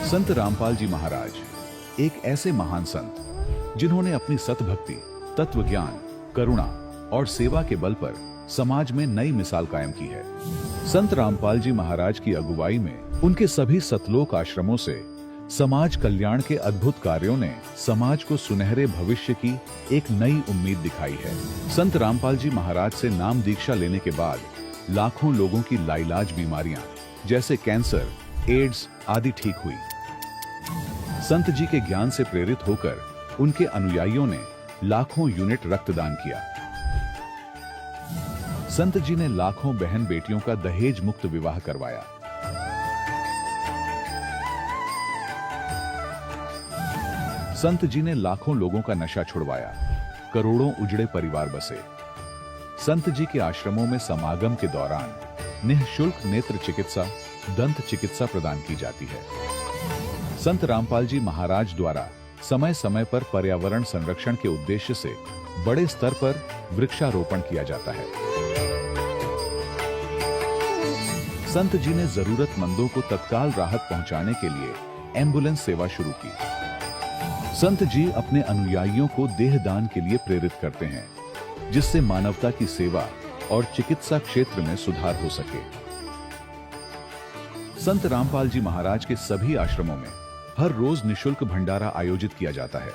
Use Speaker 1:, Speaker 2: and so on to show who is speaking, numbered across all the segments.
Speaker 1: संत रामपाल जी महाराज एक ऐसे महान संत जिन्होंने अपनी सतभक्ति, तत्व ज्ञान, करुणा और सेवा के बल पर समाज में नई मिसाल कायम की है। संत रामपाल जी महाराज की अगुवाई में उनके सभी सतलोक आश्रमों से समाज कल्याण के अद्भुत कार्यों ने समाज को सुनहरे भविष्य की एक नई उम्मीद दिखाई है। संत रामपाल जी महाराज से नाम दीक्षा लेने के बाद लाखों लोगों की लाइलाज बीमारियां जैसे कैंसर, एड्स आदि ठीक हुई। संत जी के ज्ञान से प्रेरित होकर उनके अनुयायियों ने लाखों यूनिट रक्तदान किया। संत जी ने लाखों बहन बेटियों का दहेज मुक्त विवाह करवाया। संत जी ने लाखों लोगों का नशा छुड़वाया, करोड़ों उजड़े परिवार बसे। संत जी के आश्रमों में समागम के दौरान निःशुल्क नेत्र चिकित्सा, दंत चिकित्सा प्रदान की जाती है। संत रामपाल जी महाराज द्वारा समय समय पर पर्यावरण संरक्षण के उद्देश्य से बड़े स्तर पर वृक्षारोपण किया जाता है। संत जी ने जरूरतमंदों को तत्काल राहत पहुंचाने के लिए एम्बुलेंस सेवा शुरू की। संत जी अपने अनुयायियों को देहदान के लिए प्रेरित करते हैं, जिससे मानवता की सेवा और चिकित्सा क्षेत्र में सुधार हो सके। संत रामपाल जी महाराज के सभी आश्रमों में हर रोज निःशुल्क भंडारा आयोजित किया जाता है,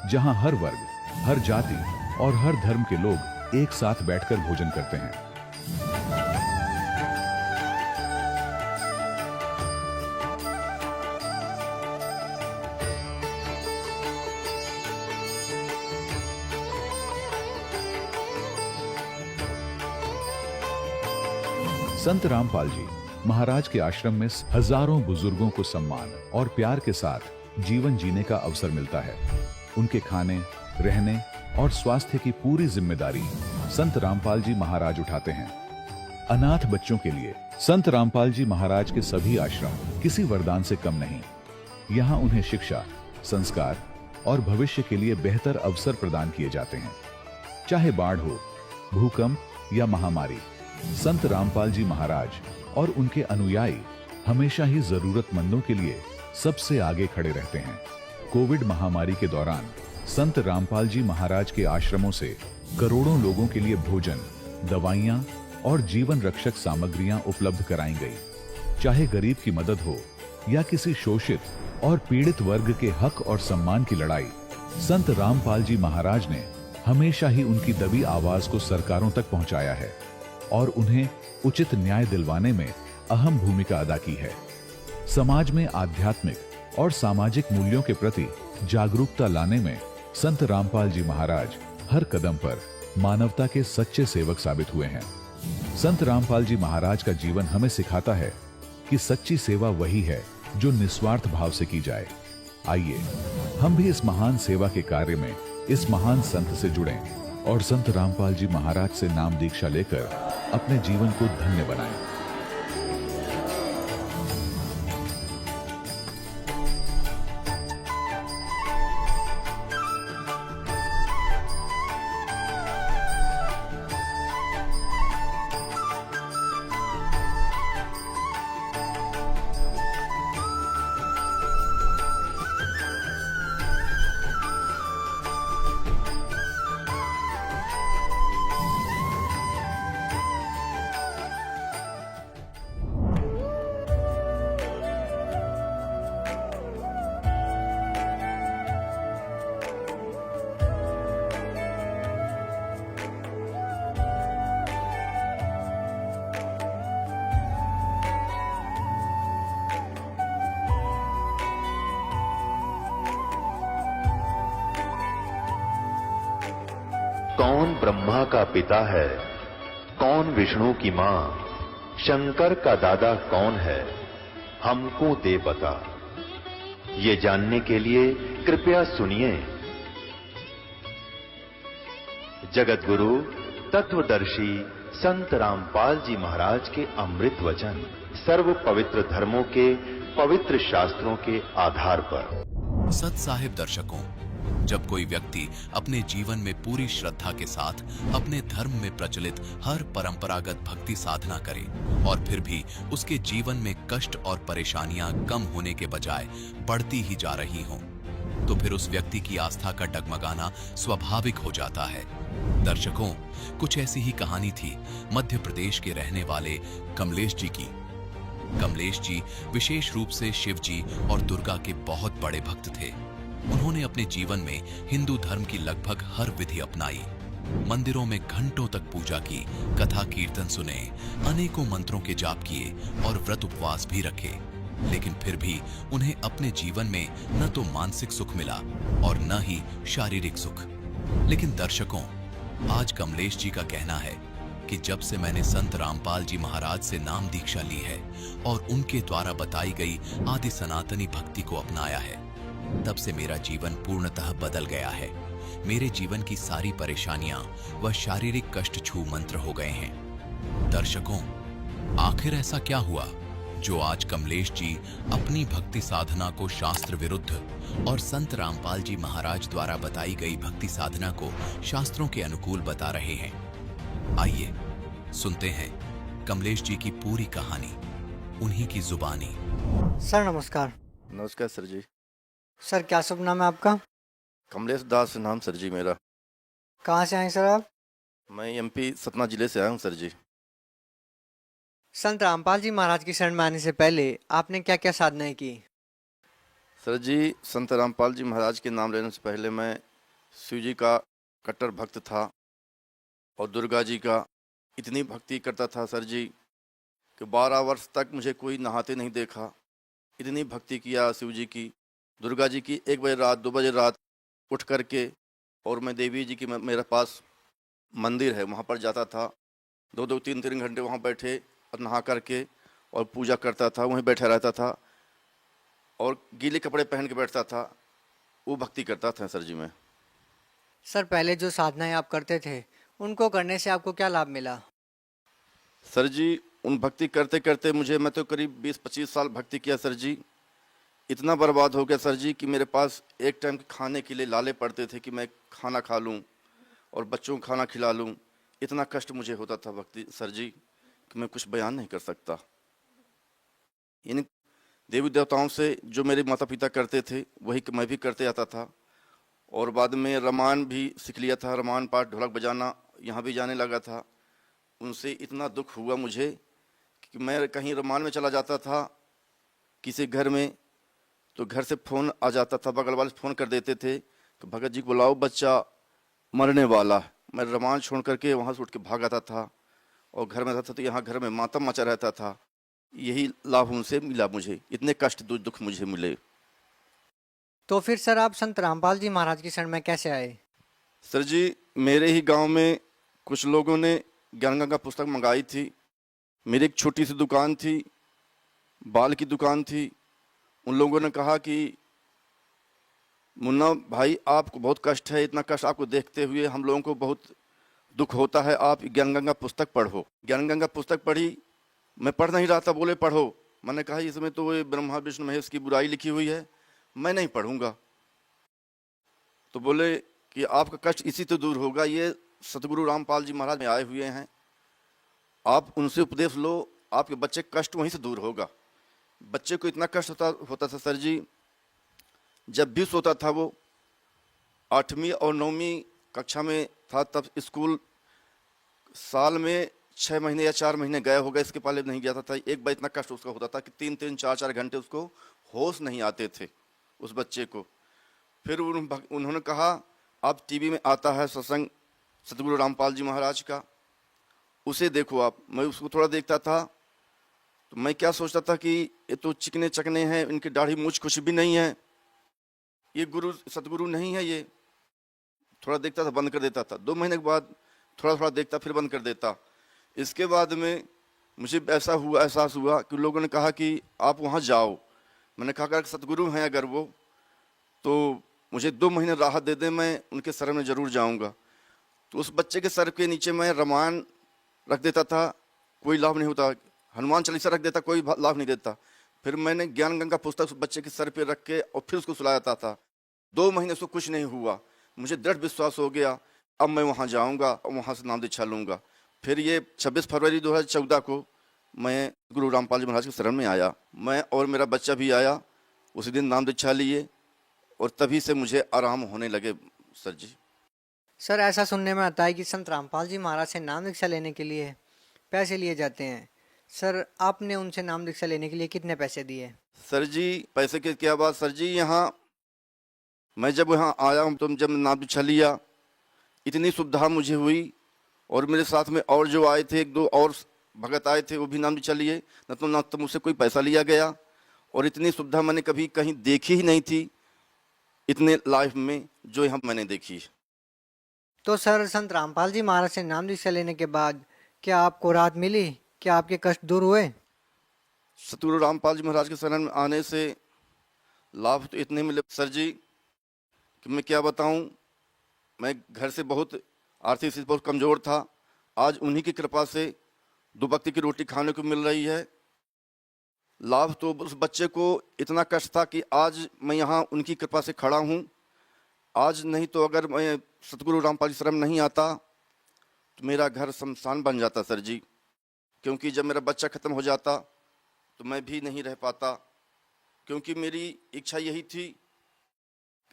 Speaker 1: जहां हर वर्ग, हर जाति और हर धर्म के लोग एक साथ बैठकर भोजन करते हैं। संत रामपाल जी महाराज के आश्रम में हजारों बुजुर्गों को सम्मान और प्यार के साथ जीवन जीने का अवसर मिलता है। उनके खाने, रहने और स्वास्थ्य की पूरी जिम्मेदारी संत रामपाल जी महाराज उठाते हैं। अनाथ बच्चों के लिए संत रामपाल जी महाराज के सभी आश्रम किसी वरदान से कम नहीं। यहाँ उन्हें शिक्षा, संस्कार और भविष्य के लिए बेहतर अवसर प्रदान किए जाते हैं। चाहे बाढ़ हो, भूकंप या महामारी, संत रामपाल जी महाराज और उनके अनुयायी हमेशा ही जरूरतमंदों के लिए सबसे आगे खड़े रहते हैं। कोविड महामारी के दौरान संत रामपाल जी महाराज के आश्रमों से करोड़ों लोगों के लिए भोजन, दवाइयां और जीवन रक्षक सामग्रियां उपलब्ध कराई गई। चाहे गरीब की मदद हो या किसी शोषित और पीड़ित वर्ग के हक और सम्मान की लड़ाई, संत रामपाल जी महाराज ने हमेशा ही उनकी दबी आवाज को सरकारों तक पहुंचाया है और उन्हें उचित न्याय दिलवाने में अहम भूमिका अदा की है। समाज में आध्यात्मिक और सामाजिक मूल्यों के प्रति जागरूकता लाने में संत रामपाल जी महाराज हर कदम पर मानवता के सच्चे सेवक साबित हुए हैं। संत रामपाल जी महाराज का जीवन हमें सिखाता है कि सच्ची सेवा वही है जो निस्वार्थ भाव से की जाए। आइए हम भी इस महान सेवा के कार्य में इस महान संत से जुड़ें और संत रामपाल जी महाराज से नाम दीक्षा लेकर अपने जीवन को धन्य बनाएं।
Speaker 2: कौन ब्रह्मा का पिता है, कौन विष्णु की मां, शंकर का दादा कौन है, हमको दे बता। ये जानने के लिए कृपया सुनिए। जगत गुरु तत्वदर्शी संत रामपाल जी महाराज के अमृत वचन सर्व पवित्र धर्मों के पवित्र शास्त्रों के आधार पर।
Speaker 3: सत साहिब दर्शकों, जब कोई व्यक्ति अपने जीवन में पूरी श्रद्धा के साथ अपने धर्म में प्रचलित हर परंपरागत भक्ति साधना करे और फिर भी उसके जीवन में कष्ट और परेशानियां कम होने के बजाय बढ़ती ही जा रही हों, तो फिर उस व्यक्ति की आस्था का डगमगाना स्वाभाविक हो जाता है। दर्शकों, कुछ ऐसी ही कहानी थी मध्य प्रदेश के रहने वाले कमलेश जी की। कमलेश जी विशेष रूप से शिव जी और दुर्गा के बहुत बड़े भक्त थे। उन्होंने अपने जीवन में हिंदू धर्म की लगभग हर विधि अपनाई, मंदिरों में घंटों तक पूजा की, कथा कीर्तन सुने, अनेकों मंत्रों के जाप किए और व्रत उपवास भी रखे, लेकिन फिर भी उन्हें अपने जीवन में न तो मानसिक सुख मिला और न ही शारीरिक सुख। लेकिन दर्शकों, आज कमलेश जी का कहना है कि जब से मैंने संत रामपाल जी महाराज से नाम दीक्षा ली है और उनके द्वारा बताई गई आदि सनातनी भक्ति को अपनाया है, तब से मेरा जीवन पूर्णतः बदल गया है। मेरे जीवन की सारी परेशानियां व शारीरिक कष्ट छू मंत्र हो गए हैं। दर्शकों, आखिर ऐसा क्या हुआ जो आज कमलेश जी अपनी भक्ति साधना को शास्त्र विरुद्ध और संत रामपाल जी महाराज द्वारा बताई गई भक्ति साधना को शास्त्रों के अनुकूल बता रहे हैं? आइए सुनते हैं कमलेश जी की पूरी कहानी, उन्हीं की जुबानी।
Speaker 4: सर नमस्कार।
Speaker 5: नमस्कार सर जी।
Speaker 4: सर क्या शुभ नाम है आपका?
Speaker 5: कमलेश दास नाम सर जी मेरा।
Speaker 4: कहाँ से आए सर आप?
Speaker 5: मैं एमपी सतना जिले से आया हूँ सर जी।
Speaker 4: संत रामपाल जी महाराज की शरण में आने से पहले आपने क्या क्या साधनाएं की?
Speaker 5: सर जी, संत रामपाल जी महाराज के नाम लेने से पहले मैं शिव जी का कट्टर भक्त था और दुर्गा जी का इतनी भक्ति करता था सर जी कि 12 वर्ष तक मुझे कोई नहाते नहीं देखा। इतनी भक्ति किया शिव जी की, दुर्गा जी की। 1 बजे रात 2 बजे रात उठ करके, और मैं देवी जी की मेरे पास मंदिर है, वहाँ पर जाता था। 2-2 3-3 घंटे वहाँ बैठे और नहा करके और पूजा करता था, वहीं बैठा रहता था और गीले कपड़े पहन के बैठता था। वो भक्ति करता था सर जी मैं।
Speaker 4: सर पहले जो साधनाएं आप करते थे उनको करने से आपको क्या लाभ मिला?
Speaker 5: सर जी, उन भक्ति करते करते मैं तो करीब 20-25 साल भक्ति किया सर जी। इतना बर्बाद हो गया सर जी कि मेरे पास एक टाइम के खाने के लिए लाले पड़ते थे कि मैं खाना खा लूं और बच्चों को खाना खिला लूं। इतना कष्ट मुझे होता था भक्ति सर जी कि मैं कुछ बयान नहीं कर सकता। इन देवी देवताओं से जो मेरे माता पिता करते थे वही मैं भी करते आता था, और बाद में रामायण भी सीख लिया था। रामायण पाठ, ढोलक बजाना यहाँ भी जाने लगा था। उनसे इतना दुख हुआ मुझे कि मैं कहीं रामायण में चला जाता था किसी घर में, तो घर से फ़ोन आ जाता था, बगल वाले फ़ोन कर देते थे कि भगत जी को बुलाओ, बच्चा मरने वाला है। मैं रामायण छोड़ करके वहाँ से उठ के भाग आता था और घर में रहता था तो यहाँ घर में मातम मचा रहता था। यही लाभ उनसे मिला मुझे, इतने कष्ट दुख मुझे मिले।
Speaker 4: तो फिर सर आप संत रामपाल जी महाराज की शरण में कैसे आए?
Speaker 5: सर जी, मेरे ही गांव में कुछ लोगों ने ज्ञान गंगा पुस्तक मंगाई थी। मेरी एक छोटी सी दुकान थी, बाल की दुकान थी। उन लोगों ने कहा कि मुन्ना भाई, आपको बहुत कष्ट है, इतना कष्ट आपको देखते हुए हम लोगों को बहुत दुख होता है, आप ज्ञान गंगा पुस्तक पढ़ो। ज्ञान गंगा पुस्तक पढ़ी। मैं पढ़ नहीं रहा था, बोले पढ़ो। मैंने कहा इसमें तो ये ब्रह्मा विष्णु महेश की बुराई लिखी हुई है, मैं नहीं पढ़ूंगा। तो बोले कि आपका कष्ट इसी तो दूर होगा, ये सतगुरु रामपाल जी महाराज में आए हुए हैं, आप उनसे उपदेश लो, आपके बच्चे कष्ट वहीं से दूर होगा। बच्चे को इतना कष्ट होता था सर जी, जब भी सोता था वो 8वीं और 9वीं कक्षा में था तब स्कूल साल में 6 महीने या 4 महीने गए होगा, इसके पहले नहीं गया था। एक बार इतना कष्ट उसका होता था कि 3-3 4-4 घंटे उसको होश नहीं आते थे उस बच्चे को। फिर उन्होंने कहा आप टीवी में आता है सत्संग सतगुरु रामपाल जी महाराज का, उसे देखो आप। मैं उसको थोड़ा देखता था तो मैं क्या सोचता था कि ये तो चिकने चकने हैं, इनकी दाढ़ी मूछ कुछ भी नहीं है, ये गुरु सतगुरु नहीं है। ये थोड़ा देखता था, बंद कर देता था। 2 महीने के बाद थोड़ा थोड़ा देखता, फिर बंद कर देता। इसके बाद में मुझे ऐसा हुआ, एहसास हुआ कि लोगों ने कहा कि आप वहाँ जाओ। मैंने कहा अगर सतगुरु हैं अगर वो, तो मुझे 2 महीने राहत दे दें, मैं उनके शरण में ज़रूर जाऊँगा। तो उस बच्चे के सर के नीचे मैं रामायण रख देता था, कोई लाभ नहीं होता। हनुमान चालीसा रख देता, कोई लाभ नहीं देता। फिर मैंने ज्ञान गंगा पुस्तक उस बच्चे के सर पे रख के और फिर उसको सुलाता था। 2 महीने से कुछ नहीं हुआ। मुझे दृढ़ विश्वास हो गया अब मैं वहाँ जाऊँगा और वहाँ से नाम दीक्षा लूँगा। फिर ये 26 फरवरी 2014 को मैं गुरु रामपाल जी महाराज के शरण में आया। मैं और मेरा बच्चा भी आया, उसी दिन नाम दीक्षा लिए और तभी से मुझे आराम होने लगे सर जी।
Speaker 4: सर ऐसा सुनने में आता है कि संत रामपाल जी महाराज से नाम दीक्षा लेने के लिए पैसे लिए जाते हैं। सर आपने उनसे नाम दीक्षा लेने के लिए कितने पैसे दिए?
Speaker 5: सर जी पैसे की क्या बात सर जी, यहाँ मैं जब यहाँ आया हूँ तो जब नाम दीक्षा लिया इतनी सुविधा मुझे हुई और मेरे साथ में और जो आए थे 1-2 और भगत आए थे वो भी नाम दीक्षा लिए। न तो मुझसे कोई पैसा लिया गया और इतनी सुविधा मैंने कभी कहीं देखी ही नहीं थी इतने लाइफ में जो यहाँ मैंने देखी।
Speaker 4: तो सर संत रामपाल जी महाराज से नाम दीक्षा लेने के बाद क्या आपको राहत मिली? क्या आपके कष्ट दूर हुए?
Speaker 5: सतगुरु रामपाल जी महाराज के शरण में आने से लाभ तो इतने मिले सर जी कि मैं क्या बताऊं। मैं घर से बहुत आर्थिक स्थिति बहुत कमज़ोर था, आज उन्हीं की कृपा से 2 वक्त की रोटी खाने को मिल रही है। लाभ तो उस बच्चे को इतना कष्ट था कि आज मैं यहाँ उनकी कृपा से खड़ा हूँ। आज नहीं तो अगर मैं सतगुरु रामपाल जी शरण नहीं आता तो मेरा घर शमशान बन जाता सर जी, क्योंकि जब मेरा बच्चा ख़त्म हो जाता तो मैं भी नहीं रह पाता। क्योंकि मेरी इच्छा यही थी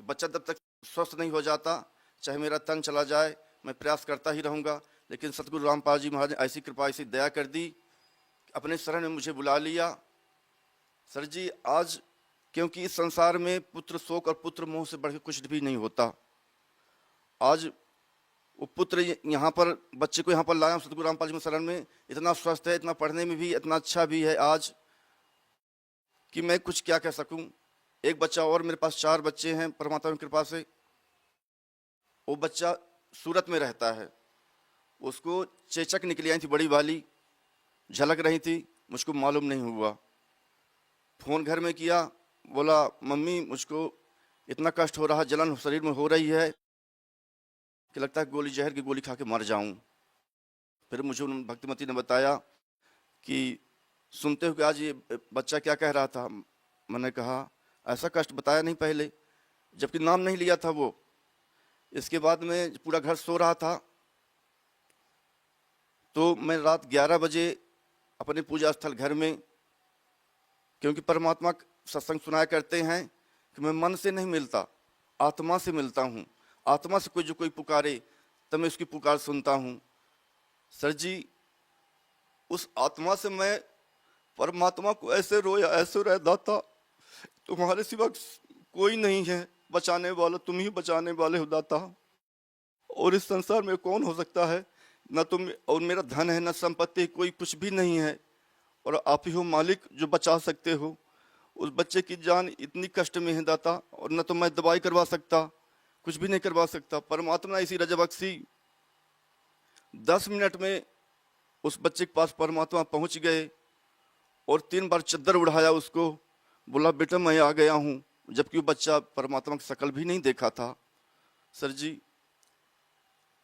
Speaker 5: कि बच्चा जब तक स्वस्थ नहीं हो जाता, चाहे मेरा तन चला जाए, मैं प्रयास करता ही रहूँगा। लेकिन सतगुरु रामपाल जी महाराज ने ऐसी कृपा ऐसी दया कर दी, अपने शरण में मुझे बुला लिया। सर जी आज क्योंकि इस संसार में पुत्र शोक और पुत्र मोह से बढ़ के कुछ भी नहीं होता। आज वो पुत्र यहाँ पर बच्चे को यहाँ पर लाया सतगुरु रामपाल जी के शरण में, इतना स्वस्थ है, इतना पढ़ने में भी इतना अच्छा भी है आज कि मैं कुछ क्या कह सकूं। एक बच्चा और मेरे पास 4 बच्चे हैं परमात्मा की कृपा से। वो बच्चा सूरत में रहता है, उसको चेचक निकली आई थी बड़ी वाली, झलक रही थी, मुझको मालूम नहीं हुआ। फ़ोन घर में किया, बोला मम्मी मुझको इतना कष्ट हो रहा, जलन शरीर में हो रही है कि लगता है गोली जहर की गोली खा के मर जाऊं। फिर मुझे उन भक्तिमती ने बताया कि सुनते हो कि आज ये बच्चा क्या कह रहा था। मैंने कहा ऐसा कष्ट बताया नहीं पहले, जबकि नाम नहीं लिया था वो। इसके बाद में पूरा घर सो रहा था तो मैं रात 11 बजे अपने पूजा स्थल घर में, क्योंकि परमात्मा सत्संग सुनाया करते हैं कि मैं मन से नहीं मिलता, आत्मा से मिलता हूँ। आत्मा से कोई जो कोई पुकारे तब मैं उसकी पुकार सुनता हूँ। सर जी उस आत्मा से मैं परमात्मा को ऐसे रोया, ऐसे रोया, दाता तुम्हारे सिवा कोई नहीं है बचाने वाला, तुम ही बचाने वाले हो दाता। और इस संसार में कौन हो सकता है, न तुम और मेरा धन है न संपत्ति, कोई कुछ भी नहीं है और आप ही हो मालिक जो बचा सकते हो। उस बच्चे की जान इतनी कष्ट में है दाता, और न तो मैं दवाई करवा सकता, कुछ भी नहीं करवा सकता। परमात्मा ऐसी रजा बख्शी, 10 मिनट में उस बच्चे के पास परमात्मा पहुंच गए और 3 बार चद्दर उड़ाया उसको, बोला बेटा मैं आ गया हूँ, जबकि वो बच्चा परमात्मा की शकल भी नहीं देखा था। सर जी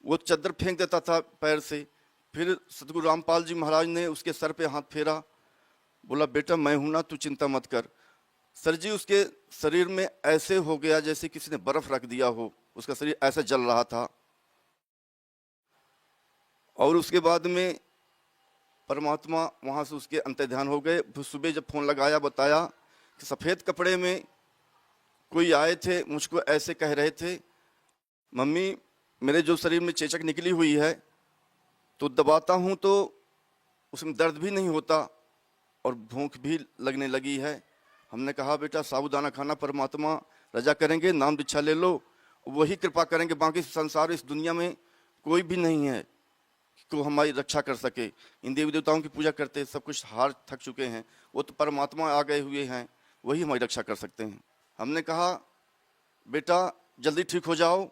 Speaker 5: वो चद्दर फेंक देता था पैर से, फिर सतगुरु रामपाल जी महाराज ने उसके सर पे हाथ फेरा, बोला बेटा मैं हूं ना, तू चिंता मत कर। सर जी उसके शरीर में ऐसे हो गया जैसे किसी ने बर्फ रख दिया हो, उसका शरीर ऐसे जल रहा था। और उसके बाद में परमात्मा वहां से उसके अंतर ध्यान हो गए। फिर सुबह जब फोन लगाया बताया कि सफ़ेद कपड़े में कोई आए थे, मुझको ऐसे कह रहे थे मम्मी मेरे जो शरीर में चेचक निकली हुई है तो दबाता हूँ तो उसमें दर्द भी नहीं होता और भूख भी लगने लगी है। हमने कहा बेटा साबूदाना खाना परमात्मा रजा करेंगे, नाम दीक्षा ले लो, वही कृपा करेंगे, बाकी संसार इस दुनिया में कोई भी नहीं है को हमारी रक्षा कर सके। इन देवी देवताओं की पूजा करते सब कुछ हार थक चुके हैं, वो तो परमात्मा आ गए हुए हैं, वही हमारी रक्षा कर सकते हैं। हमने कहा बेटा जल्दी ठीक हो जाओ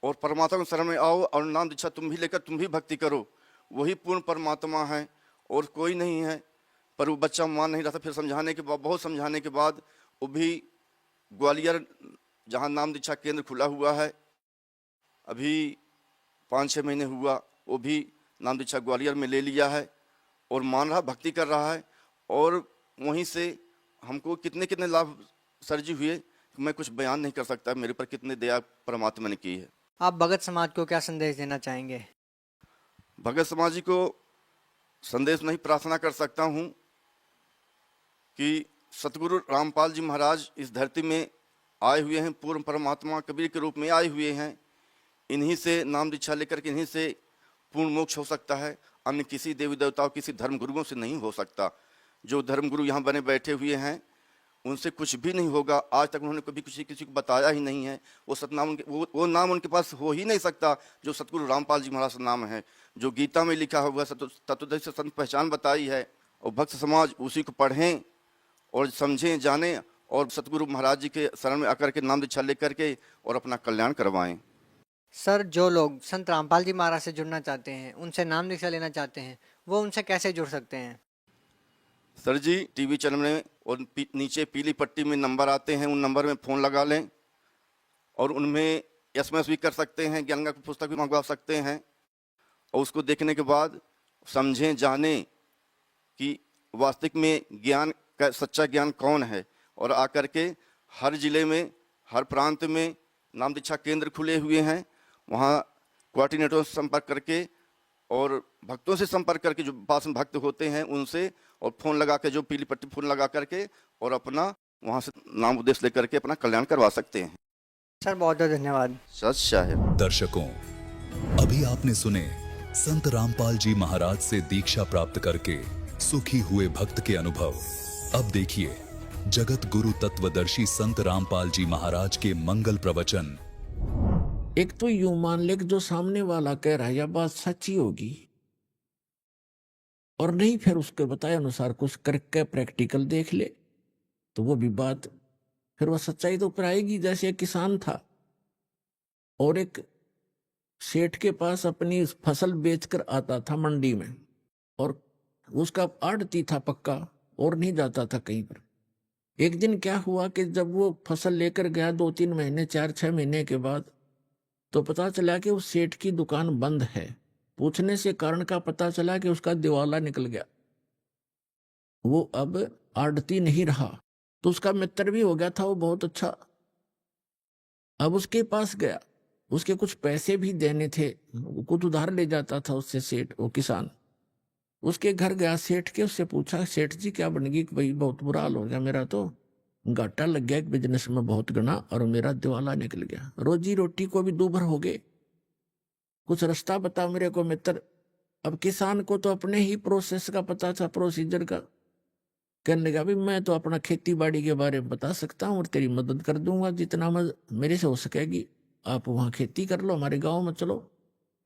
Speaker 5: और परमात्मा के शरण में आओ और नाम दीक्षा तुम भी लेकर तुम भी भक्ति करो, वही पूर्ण परमात्मा है और कोई नहीं है। पर वो बच्चा मान नहीं रहा था। फिर समझाने के बाद, बहुत समझाने के बाद, वो भी ग्वालियर जहाँ नाम दीक्षा केंद्र खुला हुआ है, अभी 5-6 महीने हुआ, वो भी नाम दीक्षा ग्वालियर में ले लिया है और मान रहा, भक्ति कर रहा है। और वहीं से हमको कितने कितने लाभ सर जी हुए मैं कुछ बयान नहीं कर सकता मेरे पर कितनी दया परमात्मा ने की है।
Speaker 4: आप भगत समाज को क्या संदेश देना चाहेंगे?
Speaker 5: भगत समाज जी को संदेश नहीं प्रार्थना कर सकता हूँ कि सतगुरु रामपाल जी महाराज इस धरती में आए हुए हैं, पूर्ण परमात्मा कबीर के रूप में आए हुए हैं। इन्हीं से नाम दीक्षा लेकर के इन्हीं से पूर्ण मोक्ष हो सकता है, अन्य किसी देवी देवताओं किसी धर्म गुरुओं से नहीं हो सकता। जो धर्म गुरु यहाँ बने बैठे हुए हैं उनसे कुछ भी नहीं होगा। आज तक उन्होंने कभी किसी को बताया ही नहीं है। वो सतनाम वो नाम उनके पास हो ही नहीं सकता जो सतगुरु रामपाल जी महाराज का नाम है, जो गीता में लिखा हुआ तत्वदर्शी से संत पहचान बताई है। और भक्त समाज उसी को पढ़ें और समझें जानें और सतगुरु महाराज जी के शरण में आकर के नाम दीक्षा लेकर के और अपना कल्याण करवाएं।
Speaker 4: सर, जो लोग संत रामपाल जी महाराज से जुड़ना चाहते हैं, उनसे नाम दीक्षा लेना चाहते हैं, वो उनसे कैसे जुड़ सकते हैं?
Speaker 5: सर जी, टीवी चैनल में और नीचे पीली पट्टी में नंबर आते हैं, उन नंबर में फ़ोन लगा लें और उनमें SMS भी कर सकते हैं, ज्ञान की पुस्तक भी मंगवा सकते हैं। और उसको देखने के बाद समझें जानें कि वास्तविक में ज्ञान का सच्चा ज्ञान कौन है। और आकर के हर जिले में हर प्रांत में नाम दीक्षा केंद्र खुले हुए हैं, वहाँ कोऑर्डिनेटरों से संपर्क करके और भक्तों से संपर्क करके जो पास में भक्त होते हैं उनसे और फ़ोन लगा के जो पीली पट्टी फ़ोन लगा करके और अपना वहाँ से नाम उद्देश्य लेकर के अपना कल्याण करवा सकते हैं।
Speaker 4: सर, बहुत बहुत धन्यवाद।
Speaker 5: सच्चा है।
Speaker 6: दर्शकों, अभी आपने सुने संत रामपाल जी महाराज से दीक्षा प्राप्त करके सुखी हुए भक्त के अनुभव। अब देखिए जगत गुरु तत्वदर्शी संत रामपाल जी महाराज के मंगल प्रवचन।
Speaker 7: एक तो यूं मान ले कि जो सामने वाला कह रहा है यह बात सच्ची होगी, और नहीं फिर उसके बताए अनुसार कुछ करके प्रैक्टिकल देख ले तो वो भी बात फिर वह सच्चाई तो ऊपर आएगी। जैसे एक किसान था और एक सेठ के पास अपनी फसल बेचकर आता था मंडी में, और उसका आड़ती था पक्का और नहीं जाता था कहीं पर। एक दिन क्या हुआ कि जब वो फसल लेकर गया 2-3 महीने 4-6 महीने के बाद, तो पता चला कि उस सेठ की दुकान बंद है। पूछने से कारण का पता चला कि उसका दिवाला निकल गया, वो अब आड़ती नहीं रहा। तो उसका मित्र भी हो गया था वो बहुत अच्छा। अब उसके पास गया, उसके कुछ पैसे भी देने थे, कुछ उधार ले जाता था उससे सेठ, वो किसान। उसके घर गया सेठ के, उससे पूछा सेठ जी क्या बन गई? भाई बहुत बुरा हाल हो गया, मेरा तो घाटा लग गया बिजनेस में बहुत गना और मेरा दिवाला निकल गया, रोजी रोटी को भी दूभर हो गए, कुछ रास्ता बता मेरे को मित्र। अब किसान को तो अपने ही प्रोसेस का पता था, प्रोसीजर का। कहने लगा भी मैं तो अपना खेती बाड़ी के बारे में बता सकता हूँ और तेरी मदद कर दूंगा जितना मेरे से हो सकेगी। आप वहाँ खेती कर लो, हमारे गाँव में चलो,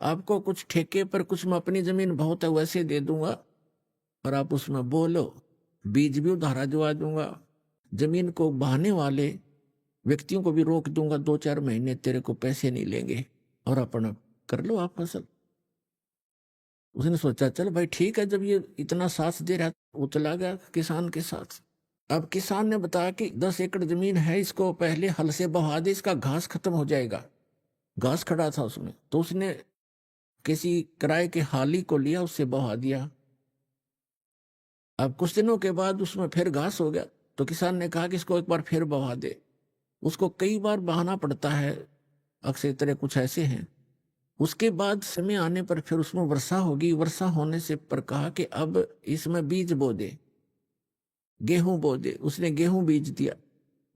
Speaker 7: आपको कुछ ठेके पर कुछ मैं अपनी जमीन बहुत है वैसे दे दूंगा और आप उसमें बोलो, बीज भी उधारा दिवा दूंगा, जमीन को बहाने वाले व्यक्तियों को भी रोक दूंगा, 2-4 महीने तेरे को पैसे नहीं लेंगे और अपना कर लो आप फसल। उसने सोचा चल भाई ठीक है, जब ये इतना साथ दे रहा वो चला गया किसान के साथ। अब किसान ने बताया कि 10 एकड़ जमीन है, इसको पहले हल से बहा दे, इसका घास खत्म हो जाएगा। घास खड़ा था उसमें, तो उसने किसी किराए के हाली को लिया, उससे बहा दिया। अब कुछ दिनों के बाद उसमें फिर घास हो गया, तो किसान ने कहा कि इसको एक बार फिर बहा दे। उसको कई बार बहाना पड़ता है, अक्सर तरह कुछ ऐसे हैं। उसके बाद समय आने पर फिर उसमें वर्षा होगी, वर्षा होने से पर कहा कि अब इसमें बीज बो दे, गेहूं बो दे। उसने गेहूं बीज दिया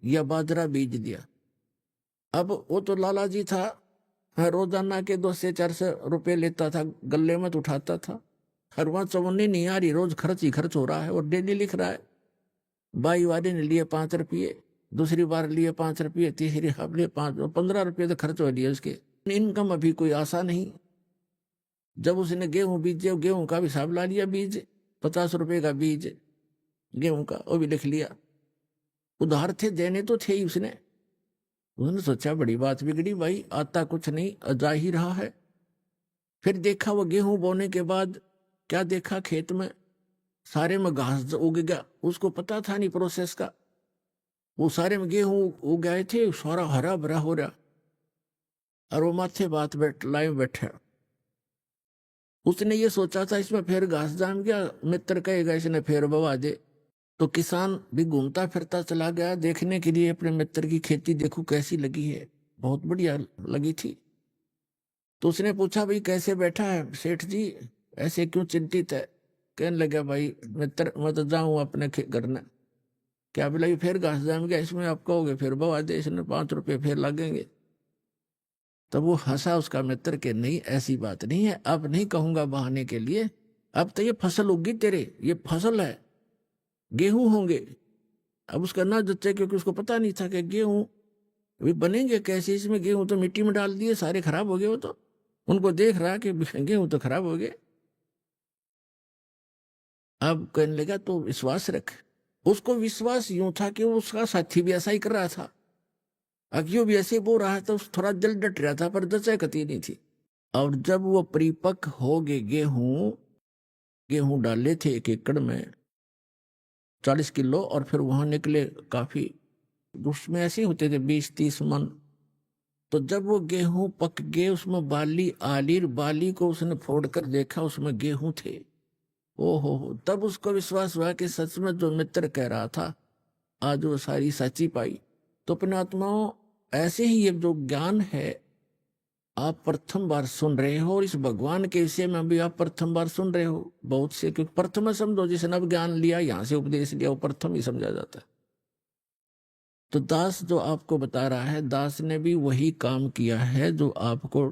Speaker 7: या बाजरा बीज दिया। अब वो तो लाला जी था, रोजाना के 200-400 रुपये लेता था, गले में तो उठाता था। हर वहां चवन्नी नहीं आ रही, रोज खर्च ही खर्च हो रहा है। और डेली लिख रहा है, बाई वाले ने लिए 5 रुपये, दूसरी बार लिए 5 रुपये, तीसरी बार लिए 15 रुपये तो खर्च हो लिए उसके। इनकम अभी कोई आशा नहीं। जब उसने गेहूं बीजे, गेहूं का भी हिसाब ला लिया, बीज 50 रुपये का बीज गेहूं का, वो भी लिख लिया। उधार थे, देने तो थे ही उसने सोचा बड़ी बात बिगड़ी भाई, आता कुछ नहीं, जा ही रहा है। फिर देखा वो गेहूं बोने के बाद क्या देखा, खेत में सारे में घास उग गया। उसको पता था नहीं प्रोसेस का। वो सारे में गेहूं उग गए थे, सारा हरा भरा हो रहा, और वो माथे बात लाइव बैठा। उसने ये सोचा था इसमें फिर घास जाम गया, मित्र कहेगा इसने फिर बवा दे, तो किसान भी घूमता फिरता चला गया देखने के लिए अपने मित्र की खेती, देखूं कैसी लगी है, बहुत बढ़िया लगी थी। तो उसने पूछा, भाई कैसे बैठा है सेठ जी, ऐसे क्यों चिंतित है? कहने लगा, भाई मित्र मैं तो जाऊं अपने घर में, क्या बोला, फिर घास जाएंगे इसमें आप कहोगे फिर बवा दे, इसमें 5 रुपये फिर लगेंगे। तब वो हंसा उसका मित्र के, नहीं ऐसी बात नहीं है, अब नहीं कहूंगा बहाने के लिए, अब तो ये फसल उगी तेरे, ये फसल है, गेहूं होंगे। अब उसका ना जच्चे, क्योंकि उसको पता नहीं था कि गेहूं अभी बनेंगे कैसे, इसमें गेहूं तो मिट्टी में डाल दिए, सारे खराब हो गए। वो तो उनको देख रहा कि गेहूं तो खराब हो गए। अब कहने लगा तो विश्वास रख। उसको विश्वास यूं था कि उसका साथी भी ऐसा ही कर रहा था, अगियो भी ऐसे बोल रहा था, उस थोड़ा दिल डट रहा था, पर जच्चा कती नहीं थी। और जब वो परिपक्व हो गए, गेहूं डाले थे 1 एकड़ में 40 किलो, और फिर वहां निकले काफी, उसमें ऐसे होते थे 20-30 मन। तो जब वो गेहूं पक गए, उसमें बाली आली, बाली को उसने फोड़ कर देखा, उसमें गेहूं थे। ओहो, तब उसको विश्वास हुआ कि सच में जो मित्र कह रहा था आज वो सारी सच्ची पाई। तो अपने आत्माओं, ऐसे ही ये जो ज्ञान है आप प्रथम बार सुन रहे हो, और इस भगवान के विषय में भी आप प्रथम बार सुन रहे हो। बहुत से, क्योंकि प्रथम समझो, जिसने अब ज्ञान लिया, यहां से उपदेश लिया, वो प्रथम ही समझा जाता है। तो दास जो आपको बता रहा है, दास ने भी वही काम किया है जो आपको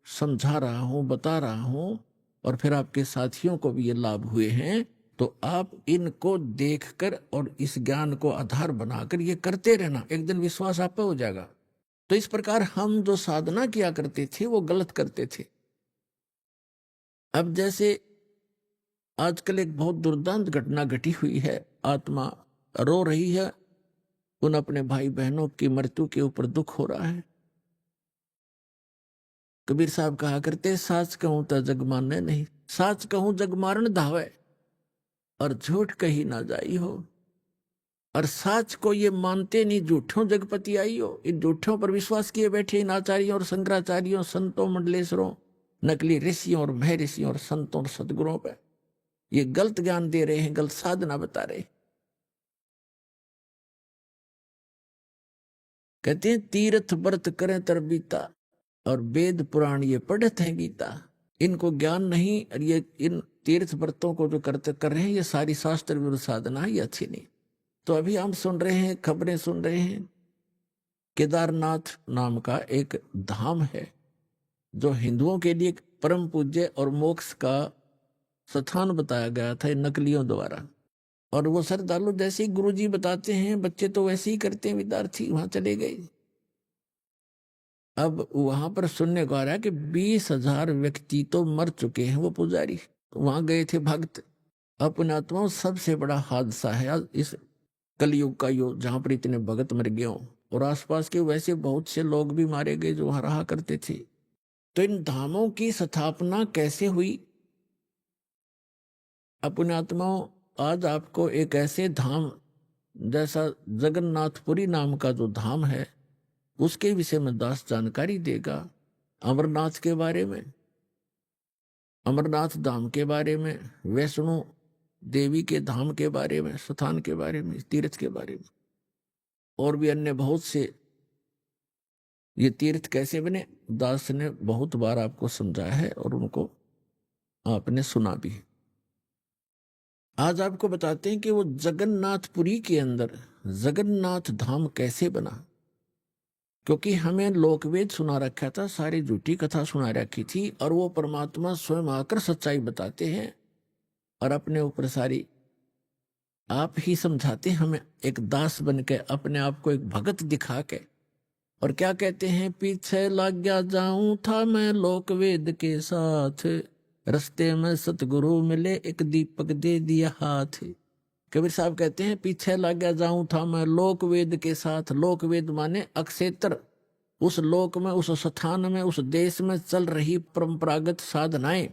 Speaker 7: समझा रहा हूं, बता रहा हूं, और फिर आपके साथियों को भी ये लाभ हुए हैं। तो आप इनको देखकर और इस ज्ञान को आधार बनाकर ये करते रहना, एक दिन विश्वास आप पे हो जाएगा। तो इस प्रकार हम जो साधना किया करते थे वो गलत करते थे। अब जैसे आजकल एक बहुत दुर्दांत घटना घटी हुई है, आत्मा रो रही है, उन अपने भाई बहनों की मृत्यु के ऊपर दुख हो रहा है। कबीर साहब कहा करते, साच कहूं तो जग माने नहीं, साच कहूं जग मारन धावे, और झूठ कही ना जाई हो। और साच को ये मानते नहीं, झूठों जगपति आई हो। इन झूठों पर विश्वास किए बैठे इन आचार्यों और शंकराचार्यों, संतों, मंडलेश्वरों, नकली ऋषियों और भय ऋषियों और संतों और सदगुरुओं पर ये गलत ज्ञान दे रहे हैं, गलत साधना बता रहे हैं। कहते हैं तीर्थ व्रत करें तरबीता, और वेद पुराण ये पढ़त हैं गीता। इनको ज्ञान नहीं, और ये इन तीर्थ व्रतों को जो कर रहे हैं, ये सारी शास्त्र विरुद्ध साधना है, ये अच्छी नहीं। तो अभी हम सुन रहे हैं, खबरें सुन रहे हैं, केदारनाथ नाम का एक धाम है जो हिंदुओं के लिए परम पूज्य और मोक्ष का स्थान बताया गया था नकलियों द्वारा। और वो श्रद्धालु जैसे ही गुरुजी बताते हैं, बच्चे तो वैसे ही करते हैं, विद्यार्थी वहां चले गए। अब वहां पर सुनने को आ रहा है कि 20,000 व्यक्ति तो मर चुके हैं। वो पुजारी वहां गए थे, भक्त। अपने आत्माओं, सबसे बड़ा हादसा है इस कलयुग का यो, जहां पर इतने भगत मर गए हों, और आसपास के वैसे बहुत से लोग भी मारे गए जो वहां रहा करते थे। तो इन धामों की स्थापना कैसे हुई? अपने आत्माओं, आज आपको एक ऐसे धाम जैसा जगन्नाथपुरी नाम का जो धाम है, उसके विषय में दास जानकारी देगा। अमरनाथ के बारे में, अमरनाथ धाम के बारे में, वैष्णो देवी के धाम के बारे में, स्थान के बारे में, तीर्थ के बारे में, और भी अन्य बहुत से। ये तीर्थ कैसे बने, दास ने बहुत बार आपको समझाया है, और उनको आपने सुना भी। आज आपको बताते हैं कि वो जगन्नाथपुरी के अंदर जगन्नाथ धाम कैसे बना। क्योंकि हमें लोकवेद सुना रखा था, सारी झूठी कथा सुना रखी थी, और वो परमात्मा स्वयं आकर सच्चाई बताते हैं, और अपने ऊपर सारी आप ही समझाते हैं हमें, एक दास बन के, अपने आप को एक भगत दिखा के। और क्या कहते हैं, पीछे लग गया जाऊं था मैं लोकवेद के साथ, रस्ते में सतगुरु मिले एक दीपक दे दिया हाथ। कबीर साहब कहते हैं, पीछे लग गया जाऊं था मैं लोकवेद के साथ। लोकवेद माने अक्षेत्र, उस लोक में, उस स्थान में, उस देश में चल रही परंपरागत साधनाएं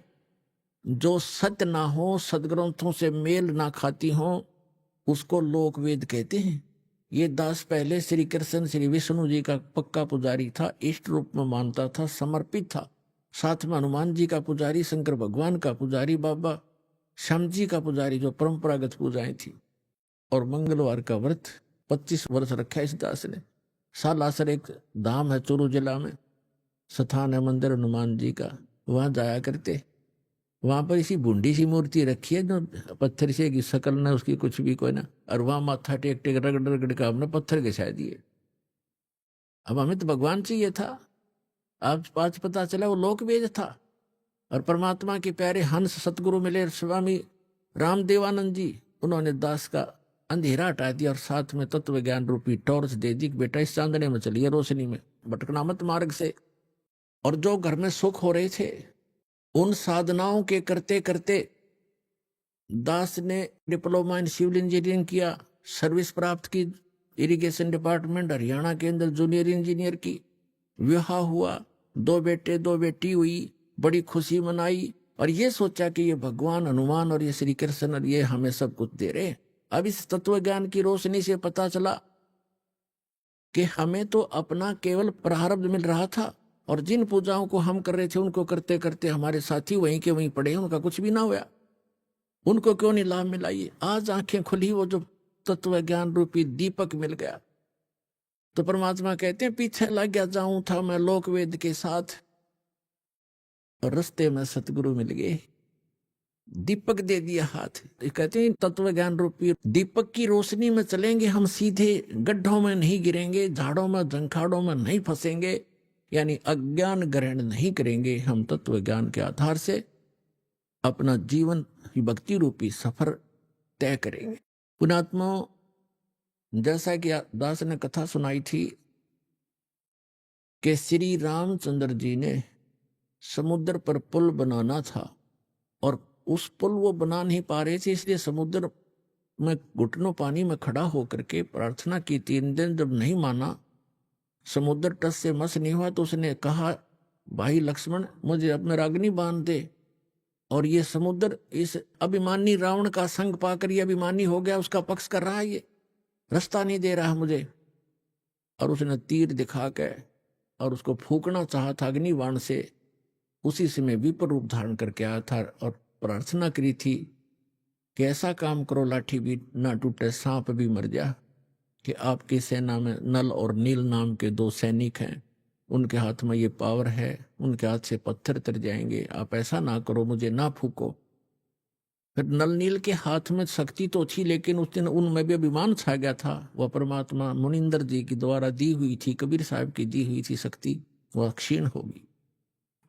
Speaker 7: जो सत्य ना हो, सदग्रंथों से मेल ना खाती हो, उसको लोकवेद कहते हैं। ये दास पहले श्री कृष्ण श्री विष्णु जी का पक्का पुजारी था, इष्ट रूप में मानता था, समर्पित था। साथ में हनुमान जी का पुजारी, शंकर भगवान का पुजारी, बाबा श्याम जी का पुजारी, जो परंपरागत पूजाएं थी। और मंगलवार का व्रत 25 वर्ष रखा इस दास ने। सालासर एक धाम है चूरू जिला में, स्थान है मंदिर हनुमान जी का, वहां जाया करते। वहां पर इसी बूंदी सी मूर्ति रखी है जो पत्थर से की शकल ना उसकी कुछ भी कोई ना, और वहां माथा टेक टेक रगड़ रगड़ का हमने पत्थर घिसा दिए। अब हमें तो भगवान चाहिए था, आज पाँच पता चला वो लोक वेद था। और परमात्मा के प्यारे हंस सतगुरु मिले स्वामी रामदेवानंद जी, उन्होंने दास का अंधेरा हटा दिया और साथ में तत्व ज्ञान रूपी टॉर्च दे दी कि बेटा इस चांदने में चलिए, रोशनी में भटकना मत मार्ग से। और जो घर में सुख हो रहे थे उन साधनाओं के करते करते दास ने डिप्लोमा इन सिविल इंजीनियरिंग किया, सर्विस प्राप्त की इरिगेशन डिपार्टमेंट हरियाणा के अंदर जूनियर इंजीनियर की। विवाह हुआ, 2 बेटे 2 बेटी हुई, बड़ी खुशी मनाई और ये सोचा कि ये भगवान हनुमान और ये श्री कृष्ण और ये हमें सब कुछ दे रहे। अब इस तत्व ज्ञान की रोशनी से पता चला कि हमें तो अपना केवल प्रारब्ध मिल रहा था और जिन पूजाओं को हम कर रहे थे उनको करते करते हमारे साथी वहीं के वहीं पड़े, उनका कुछ भी ना हुआ। उनको क्यों नहीं लाभ मिला? ये आज आंखें खुली, वो जो तत्व ज्ञान रूपी दीपक मिल गया। तो परमात्मा कहते हैं पीछे लग गया जाऊं था मैं लोक वेद के साथ, और रास्ते में सतगुरु मिल गए, दीपक दे दिया हाथ। कहते हैं तत्व ज्ञान रूपी दीपक की रोशनी में चलेंगे हम, सीधे गड्ढों में नहीं गिरेंगे, झाड़ों में झंखाड़ों में नहीं फंसेंगे, यानी अज्ञान ग्रहण नहीं करेंगे। हम तत्व ज्ञान के आधार से अपना जीवन भक्ति रूपी सफर तय करेंगे। पुणात्माओं, जैसा कि दास ने कथा सुनाई थी कि श्री रामचंद्र जी ने समुद्र पर पुल बनाना था और उस पुल वो बना नहीं पा रहे थे, इसलिए समुद्र में घुटनों पानी में खड़ा होकर के प्रार्थना की। 3 दिन जब नहीं माना, समुद्र तट से मस नहीं हुआ, तो उसने कहा भाई लक्ष्मण मुझे अब में रागनी बांध दे। और ये समुद्र इस अभिमानी रावण का संग पाकर ये अभिमानी हो गया, उसका पक्ष कर रहा है, ये रास्ता नहीं दे रहा मुझे। और उसने तीर दिखा के और उसको फूकना चाहा था अग्निबाण से। उसी समय विपर रूप धारण करके आया था और प्रार्थना करी थी कि ऐसा काम करो लाठी भी ना टूटे, सांप भी मर जा। कि आपकी सेना में नल और नील नाम के 2 सैनिक हैं, उनके हाथ में ये पावर है, उनके हाथ से पत्थर तर जाएंगे, आप ऐसा ना करो, मुझे ना फूको। फिर नल नील के हाथ में शक्ति तो थी, लेकिन उस दिन उनमें भी अभिमान छा गया था। वह परमात्मा मुनिंदर जी की द्वारा दी हुई थी, कबीर साहब की दी हुई थी शक्ति, वह क्षीण होगी।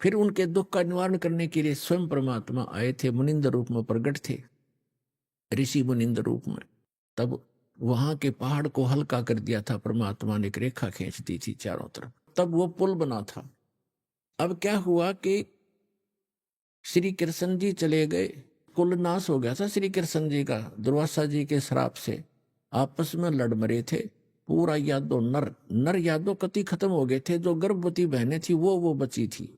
Speaker 7: फिर उनके दुख का निवारण करने के लिए स्वयं परमात्मा आए थे, मुनिंदर रूप में प्रकट थे, ऋषि मुनिंदर रूप में। तब वहां के पहाड़ को हल्का कर दिया था परमात्मा ने, एक रेखा खींच दी थी चारों तरफ, तब वो पुल बना था। अब क्या हुआ कि श्री कृष्ण जी चले गए, कुल नाश हो गया था श्री कृष्ण जी का दुर्वासा जी के श्राप से। आपस में लड़ मरे थे, पूरा यादव नर यादव कति खत्म हो गए थे। जो गर्भवती बहनें थी वो बची थी,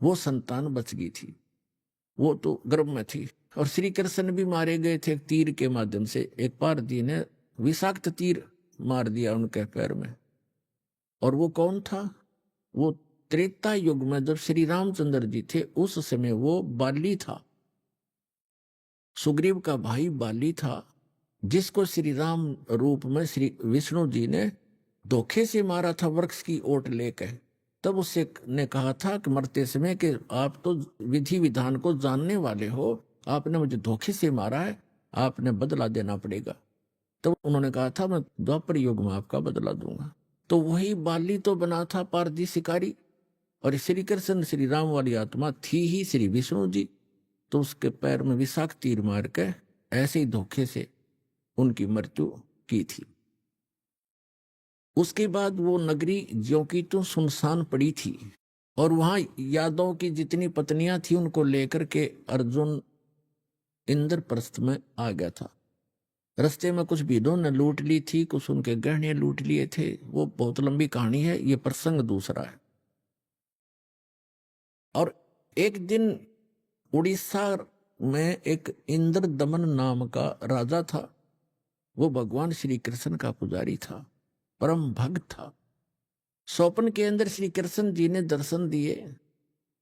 Speaker 7: वो संतान बच गई थी, वो तो गर्भ में थी। और श्री कृष्ण भी मारे गए थे तीर के माध्यम से। एक पारधी ने विषाक्त तीर मार दिया उनके पैर में। और वो कौन था? वो त्रेता युग में जब श्री रामचंद्र जी थे उस समय वो बाली था, सुग्रीव का भाई बाली था, जिसको श्री राम रूप में श्री विष्णु जी ने धोखे से मारा था वृक्ष की ओट लेकर। तब उससे ने कहा था कि मरते समय कि आप तो विधि विधान को जानने वाले हो, आपने मुझे धोखे से मारा है, आपने बदला देना पड़ेगा। तब उन्होंने कहा था मैं द्वापर युग में आपका बदला दूंगा। तो वही बाली तो बना था पारधी शिकारी, और श्री कृष्ण श्री राम वाली आत्मा थी ही श्री विष्णु जी। तो उसके पैर में विषाक्त तीर मार के ऐसे ही धोखे से उनकी मृत्यु की थी। उसके बाद वो नगरी ज्यों की त्यों सुनसान पड़ी थी, और वहां यादव की जितनी पत्नियां थी उनको लेकर के अर्जुन इंद्रप्रस्थ में आ गया था। रास्ते में कुछ भीड़ों ने लूट ली थी, कुछ उनके गहने लूट लिए थे, वो बहुत लंबी कहानी है, ये प्रसंग दूसरा है। और एक दिन उड़ीसा में एक इंद्र दमन नाम का राजा था। वो भगवान श्री कृष्ण का पुजारी था, परम भक्त था। स्वप्न के अंदर श्री कृष्ण जी ने दर्शन दिए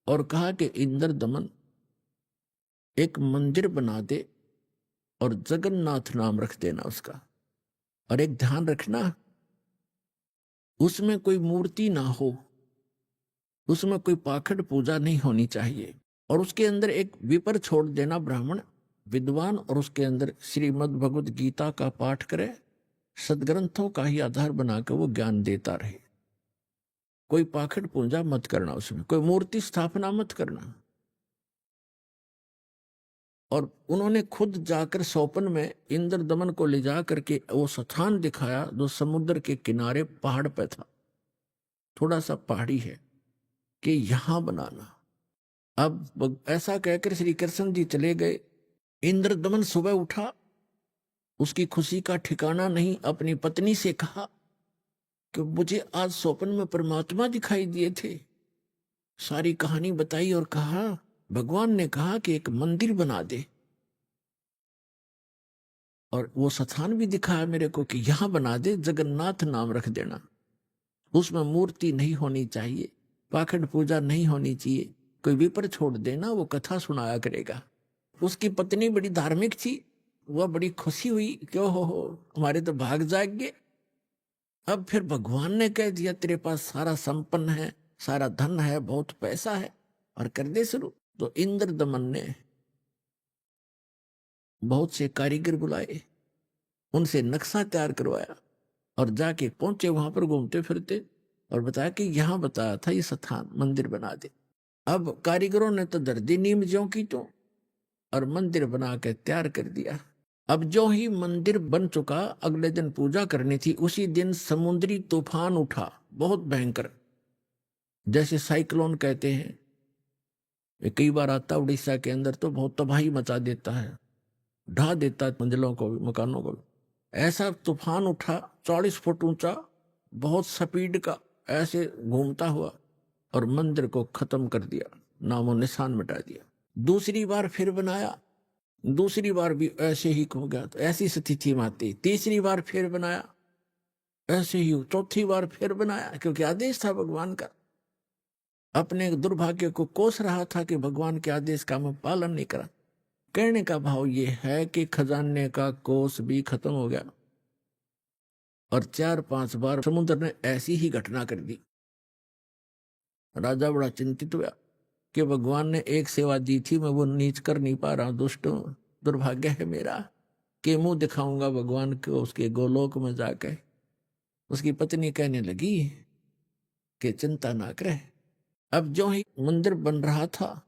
Speaker 7: और कहा कि इंद्र दमन एक मंदिर बना दे और जगन्नाथ नाम रख देना उसका। और एक ध्यान रखना, उसमें कोई मूर्ति ना हो, उसमें कोई पाखंड पूजा नहीं होनी चाहिए। और उसके अंदर एक विपर छोड़ देना, ब्राह्मण विद्वान, और उसके अंदर श्रीमद् भगवत गीता का पाठ करे, सदग्रंथों का ही आधार बनाकर वो ज्ञान देता रहे। कोई पाखंड पूजा मत करना, उसमें कोई मूर्ति स्थापना मत करना। और उन्होंने खुद जाकर सोपन में इंद्र दमन को ले जा करके वो स्थान दिखाया जो समुद्र के किनारे पहाड़ पे था, थोड़ा सा पहाड़ी है, कि यहां बनाना। अब ऐसा कहकर श्री कृष्ण जी चले गए। इंद्र दमन सुबह उठा, उसकी खुशी का ठिकाना नहीं। अपनी पत्नी से कहा कि मुझे आज स्वप्न में परमात्मा दिखाई दिए थे। सारी कहानी बताई और कहा भगवान ने कहा कि एक मंदिर बना दे, और वो स्थान भी दिखाया मेरे को कि यहां बना दे, जगन्नाथ नाम रख देना। उसमें मूर्ति नहीं होनी चाहिए, पाखंड पूजा नहीं होनी चाहिए, कोई विपर छोड़ देना, वो कथा सुनाया करेगा। उसकी पत्नी बड़ी धार्मिक थी, वह बड़ी खुशी हुई कि हो हमारे तो भाग जाग गए। अब फिर भगवान ने कह दिया तेरे पास सारा संपन्न है, सारा धन है, बहुत पैसा है, और कर दे शुरू। तो इंद्र दमन ने बहुत से कारीगर बुलाए, उनसे नक्शा तैयार करवाया, और जाके पहुंचे वहां पर घूमते फिरते, और बताया कि यहां बताया था ये स्थान, मंदिर बना दे। अब कारीगरों ने तो दर्दी नीम ज्यों की तो, और मंदिर बना के तैयार कर दिया। अब जो ही मंदिर बन चुका, अगले दिन पूजा करनी थी। उसी दिन समुद्री तूफान उठा, बहुत भयंकर, जैसे साइक्लोन कहते हैं। ये कई बार आता उड़ीसा के अंदर, तो बहुत तबाही मचा देता है, ढा देता है मंजिलों को भी, मकानों को भी। ऐसा तूफान उठा 40 फुट ऊंचा, बहुत स्पीड का, ऐसे घूमता हुआ, और मंदिर को खत्म कर दिया, नामो निशान मिटा दिया। दूसरी बार फिर बनाया, दूसरी बार भी ऐसे ही हो गया, तो ऐसी स्थिति में आती। तीसरी बार फिर बनाया, ऐसे ही। चौथी बार फिर बनाया, क्योंकि आदेश था भगवान का। अपने दुर्भाग्य को कोस रहा था कि भगवान के आदेश का मैं पालन नहीं करा। कहने का भाव ये है कि खजाने का कोस भी खत्म हो गया, और 4-5 बार समुद्र ने ऐसी ही घटना कर दी। राजा बड़ा चिंतित हुआ कि भगवान ने एक सेवा दी थी, मैं वो नीच कर नहीं पा रहा हूं। दुष्टों, दुर्भाग्य है मेरा कि मुंह दिखाऊंगा भगवान को उसके गोलोक में जाकर। उसकी पत्नी कहने लगी कि चिंता ना करे। अब जो ही मंदिर बन रहा था,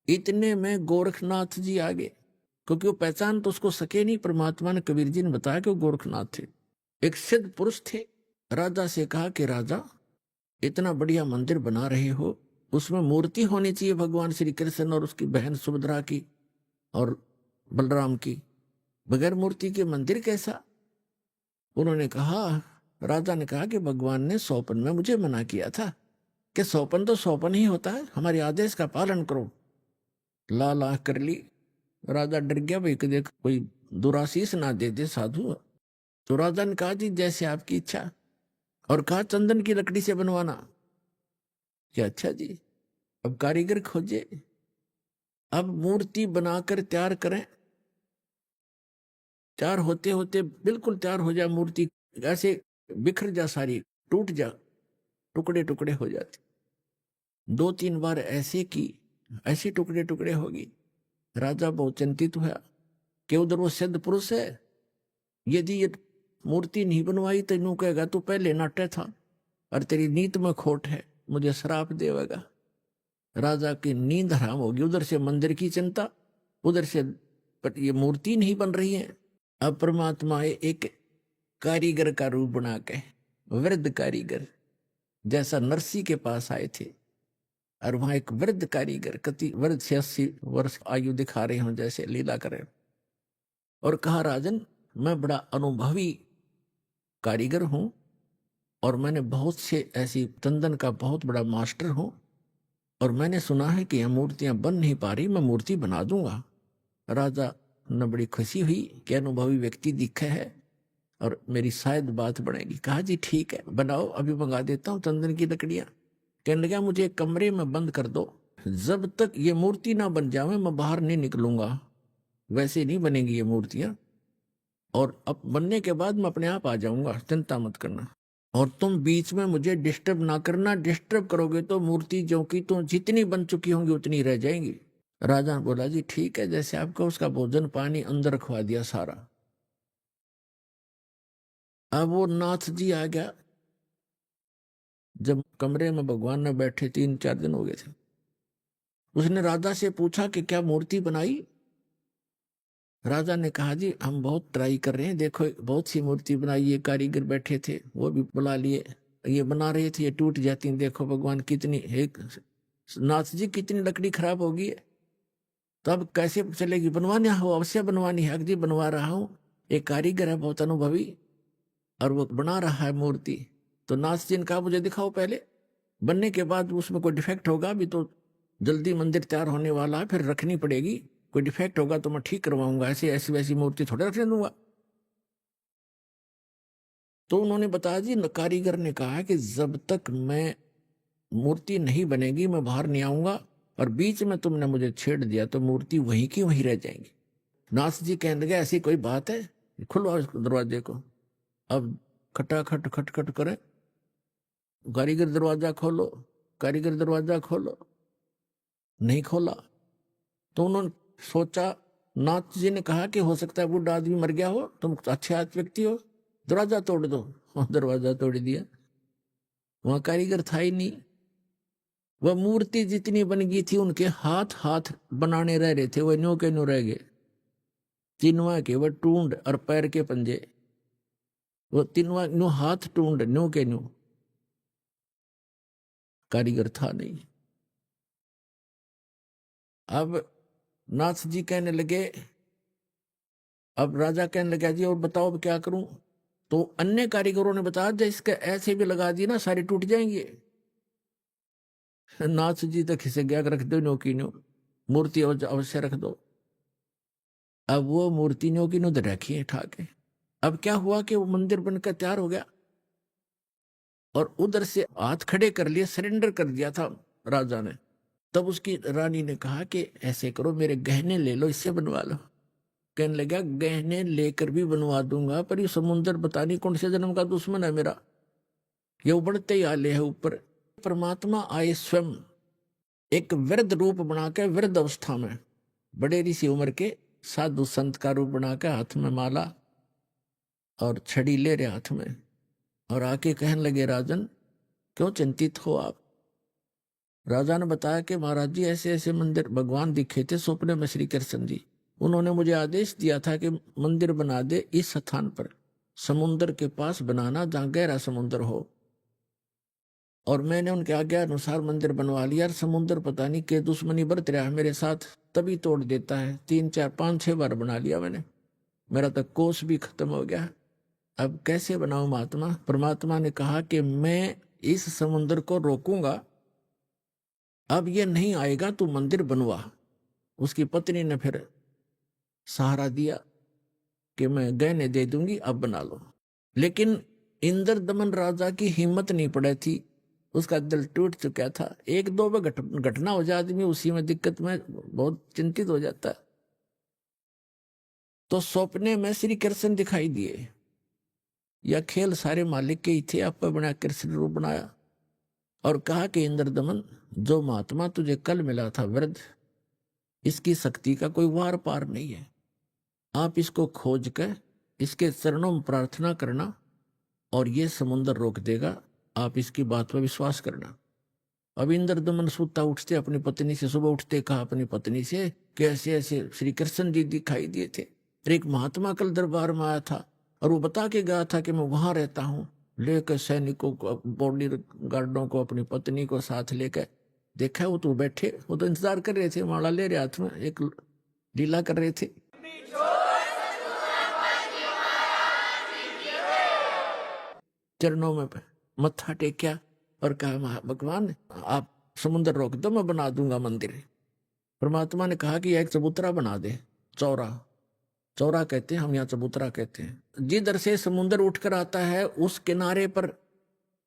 Speaker 7: इतने में गोरखनाथ जी आ गए, क्योंकि वो पहचान तो उसको सके नहीं। परमात्मा ने, कबीर जी ने बताया कि वो गोरखनाथ थे, एक सिद्ध पुरुष थे। राजा से कहा कि राजा, इतना बढ़िया मंदिर बना रहे हो, उसमें मूर्ति होनी चाहिए भगवान श्री कृष्ण और उसकी बहन सुभद्रा की और बलराम की। बगैर मूर्ति के मंदिर कैसा? उन्होंने कहा, राजा ने कहा कि भगवान ने स्वप्न में मुझे मना किया था कि स्वप्न तो स्वप्न ही होता है, हमारे आदेश का पालन करो। ला कर ली। राजा डर गया, भाई कदे कोई दुराशीष ना दे दे साधु। तो राजा ने कहा जी जैसे आपकी इच्छा, और कहा चंदन की लकड़ी से बनवाना। क्या अच्छा जी। अब कारीगर खोजे, अब मूर्ति बनाकर तैयार करें। तैयार होते होते बिल्कुल तैयार हो जाए मूर्ति, ऐसे बिखर जा, सारी टूट जा, टुकड़े टुकड़े हो जाते। 2-3 बार ऐसे की, ऐसे टुकड़े टुकड़े होगी। राजा बहुत चिंतित हुआ कि उधर वो सिद्ध पुरुष है, यदि ये मूर्ति नहीं बनवाई तो इन्हों कहेगा तू पहले नाटे था और तेरी नीत में खोट है, मुझे श्राप देवेगा। राजा की नींद हराम होगी। उधर से मंदिर की चिंता, उधर से ये मूर्ति नहीं बन रही है। अब परमात्मा एक कारीगर का रूप बना के, वृद्ध कारीगर जैसा नरसी के पास आए थे, और वहां एक वृद्ध कारीगर, कति वृद्ध 80 वर्ष आयु दिखा रहे हों जैसे लीला करें, और कहा राजन मैं बड़ा अनुभवी कारीगर हूं, और मैंने बहुत से ऐसी चंदन का बहुत बड़ा मास्टर हूं, और मैंने सुना है कि यह मूर्तियां बन नहीं पा रही, मैं मूर्ति बना दूंगा। राजा ने बड़ी खुशी हुई कि अनुभवी व्यक्ति दिखा है और मेरी शायद बात बनेगी। कहा जी ठीक है बनाओ, अभी मंगा देता हूँ चंदन की लकड़ियां। कहने लगा मुझे एक कमरे में बंद कर दो, जब तक ये मूर्ति ना बन जावे मैं बाहर नहीं निकलूंगा। वैसे नहीं बनेंगी ये मूर्तियां, और अब बनने के बाद मैं अपने आप आ जाऊंगा, चिंता मत करना। और तुम बीच में मुझे डिस्टर्ब ना करना, डिस्टर्ब करोगे तो मूर्ति जो कि तुम जितनी बन चुकी होंगी उतनी रह जाएंगी। राजा ने बोला जी ठीक है, जैसे आपका। उसका भोजन पानी अंदर रखवा दिया सारा। अब वो नाथ जी आ गया। जब कमरे में भगवान ने बैठे 3-4 दिन हो गए थे, उसने राजा से पूछा कि क्या मूर्ति बनाई। राजा ने कहा जी हम बहुत ट्राई कर रहे हैं, देखो बहुत सी मूर्ति बनाई, ये कारीगर बैठे थे वो भी बुला लिए, ये बना रहे थे, ये टूट जाती, देखो भगवान कितनी, एक नाथ जी कितनी लकड़ी खराब होगी, तो अब कैसे चलेगी, बनवानी हो अवश्य बनवानी है। जी बनवा रहा हूं, एक कारीगर है बहुत अनुभवी और वो बना रहा है मूर्ति। तो नाथ जी ने कहा मुझे दिखाओ पहले, बनने के बाद उसमें कोई डिफेक्ट होगा, अभी तो जल्दी मंदिर तैयार होने वाला है, फिर रखनी पड़ेगी, कोई डिफेक्ट होगा तो मैं ठीक करवाऊंगा, ऐसी ऐसी वैसी मूर्ति थोड़े रखने दूंगा। तो उन्होंने बताया जी, कारीगर ने कहा कि जब तक मैं मूर्ति नहीं बनेगी मैं बाहर नहीं आऊंगा, और बीच में तुमने मुझे छेड़ दिया तो मूर्ति वहीं की वहीं रह जाएंगी। नाथ जी कहने लगे ऐसी कोई बात है, खुलवाओ इस दरवाजे को। अब खटाखट खटखट करे, कारीगर दरवाजा खोलो, कारीगर दरवाजा खोलो, नहीं खोला। तो उन्होंने सोचा, नाथ जी ने कहा कि हो सकता है बूढ़ा आदमी मर गया हो, तुम अच्छे व्यक्ति हो, दरवाजा तोड़ दो। दरवाजा तोड़ दिया, वहां कारीगर था ही नहीं। वह मूर्ति जितनी बन गई थी उनके हाथ हाथ बनाने रह रहे थे, वह न्यू के न्यू रह गए। तीनवा के वह टूंड और पैर के पंजे, वो तीनवा न्यू हाथ टूंड न्यू के न्यू, कारीगर था नहीं। अब नाथ जी कहने लगे, अब राजा कहने लगा जी और बताओ अब क्या करूं। तो अन्य कारीगरों ने बताया जब इसके ऐसे भी लगा दी ना सारी टूट जाएंगे। नाथ जी तो खिसे गया, रख दो न्यो की न्यो, मूर्ति अवश्य रख दो। अब वो मूर्ति न्यो की न्यो तो रखी है ठाके। अब क्या हुआ कि वो मंदिर बनकर तैयार हो गया, और उधर से हाथ खड़े कर लिए, सरेंडर कर दिया था राजा ने। तब उसकी रानी ने कहा कि ऐसे करो मेरे गहने ले लो, इससे बनवा लो। कहने लगा गहने लेकर भी बनवा दूंगा, पर ये समुंदर पता नहीं कौन से जन्म का दुश्मन है मेरा, ये उबड़ते ही आले है ऊपर। परमात्मा आए स्वयं एक वृद्ध रूप बना के, वृद्ध अवस्था में बड़े ऋषि उम्र के साधु संत का रूप बना के, हाथ में माला और छड़ी ले रहे हाथ में, और आके कहने लगे राजन क्यों चिंतित हो आप। राजा ने बताया कि महाराज जी ऐसे ऐसे मंदिर भगवान दिखे थे सपने में श्री कृष्ण जी, उन्होंने मुझे आदेश दिया था कि मंदिर बना दे इस स्थान पर, समुद्र के पास बनाना जहां गहरा समुद्र हो। और मैंने उनके आज्ञा अनुसार मंदिर बनवा लिया। और समुद्र पता नहीं के दुश्मनी बरत रहा है मेरे साथ, तभी तोड़ देता है। 3, 4, 5, 6 बार बना लिया मैंने, मेरा तो कोष भी खत्म हो गया। अब कैसे बनाऊं महात्मा। परमात्मा ने कहा कि मैं इस समुद्र को रोकूंगा, अब ये नहीं आएगा, तू मंदिर बनवा। उसकी पत्नी ने फिर सहारा दिया कि मैं गहने दे दूंगी, अब बना लो। लेकिन इंद्र दमन राजा की हिम्मत नहीं पड़ी थी, उसका दिल टूट चुका था। 1-2 में घटना हो जाए आदमी उसी में दिक्कत में बहुत चिंतित हो जाता है। तो सपने में श्री कृष्ण दिखाई दिए, या खेल सारे मालिक के ही थे, आप बना कृष्ण रूप बनाया और कहा कि इंद्र दमन जो महात्मा तुझे कल मिला था वृद्ध, इसकी शक्ति का कोई वार पार नहीं है, आप इसको खोज कर इसके चरणों में प्रार्थना करना और ये समुद्र रोक देगा, आप इसकी बात पर विश्वास करना। अब इंद्र दमन सुता उठते अपनी पत्नी से, सुबह उठते कहा अपनी पत्नी से कि ऐसे ऐसे श्री कृष्ण जी दिखाई दिए थे, एक महात्मा कल दरबार में आया था और वो बता के गया था कि मैं वहां रहता हूं। लेकर सैनिकों को, बॉडी गार्डों को, अपनी पत्नी को साथ लेकर देखा, वो तो बैठे, वो तो इंतजार कर रहे थे, माला ले रहे हाथ में, एक लीला कर रहे थे। चरणों में मत्था टेक्या और कहा भगवान आप समुद्र रोक दो, मैं बना दूंगा मंदिर। परमात्मा ने कहा कि एक चबूतरा बना दे, चौरा, चौरा कहते हैं हम यहाँ, चबूतरा कहते हैं। जिधर से समुद्र उठकर आता है उस किनारे पर,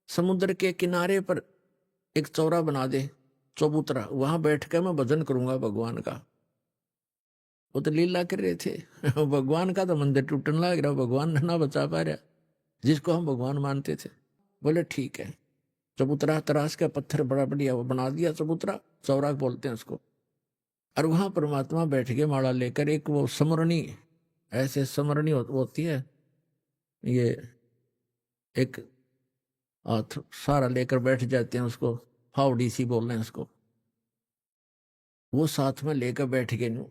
Speaker 7: समुद्र के किनारे पर एक चौरा बना दे, चबूतरा, वहां बैठ कर मैं भजन करूंगा भगवान का। वो तो लीला कर रहे थे। भगवान का तो मंदिर टूटने लग रहा, भगवान ना बचा पा रहा जिसको हम भगवान मानते थे। बोले ठीक है, चबूतरा तराश का पत्थर बड़ा बढ़िया वो बना दिया, चबूतरा चौराक बोलते हैं उसको। और वहां परमात्मा बैठ के माला लेकर, एक वो समरणी, ऐसे समरणी होती है, ये एक हाथ सारा लेकर बैठ जाते हैं, उसको फावड़ी सी बोल रहे हैं उसको, वो साथ में लेकर बैठ गए। नु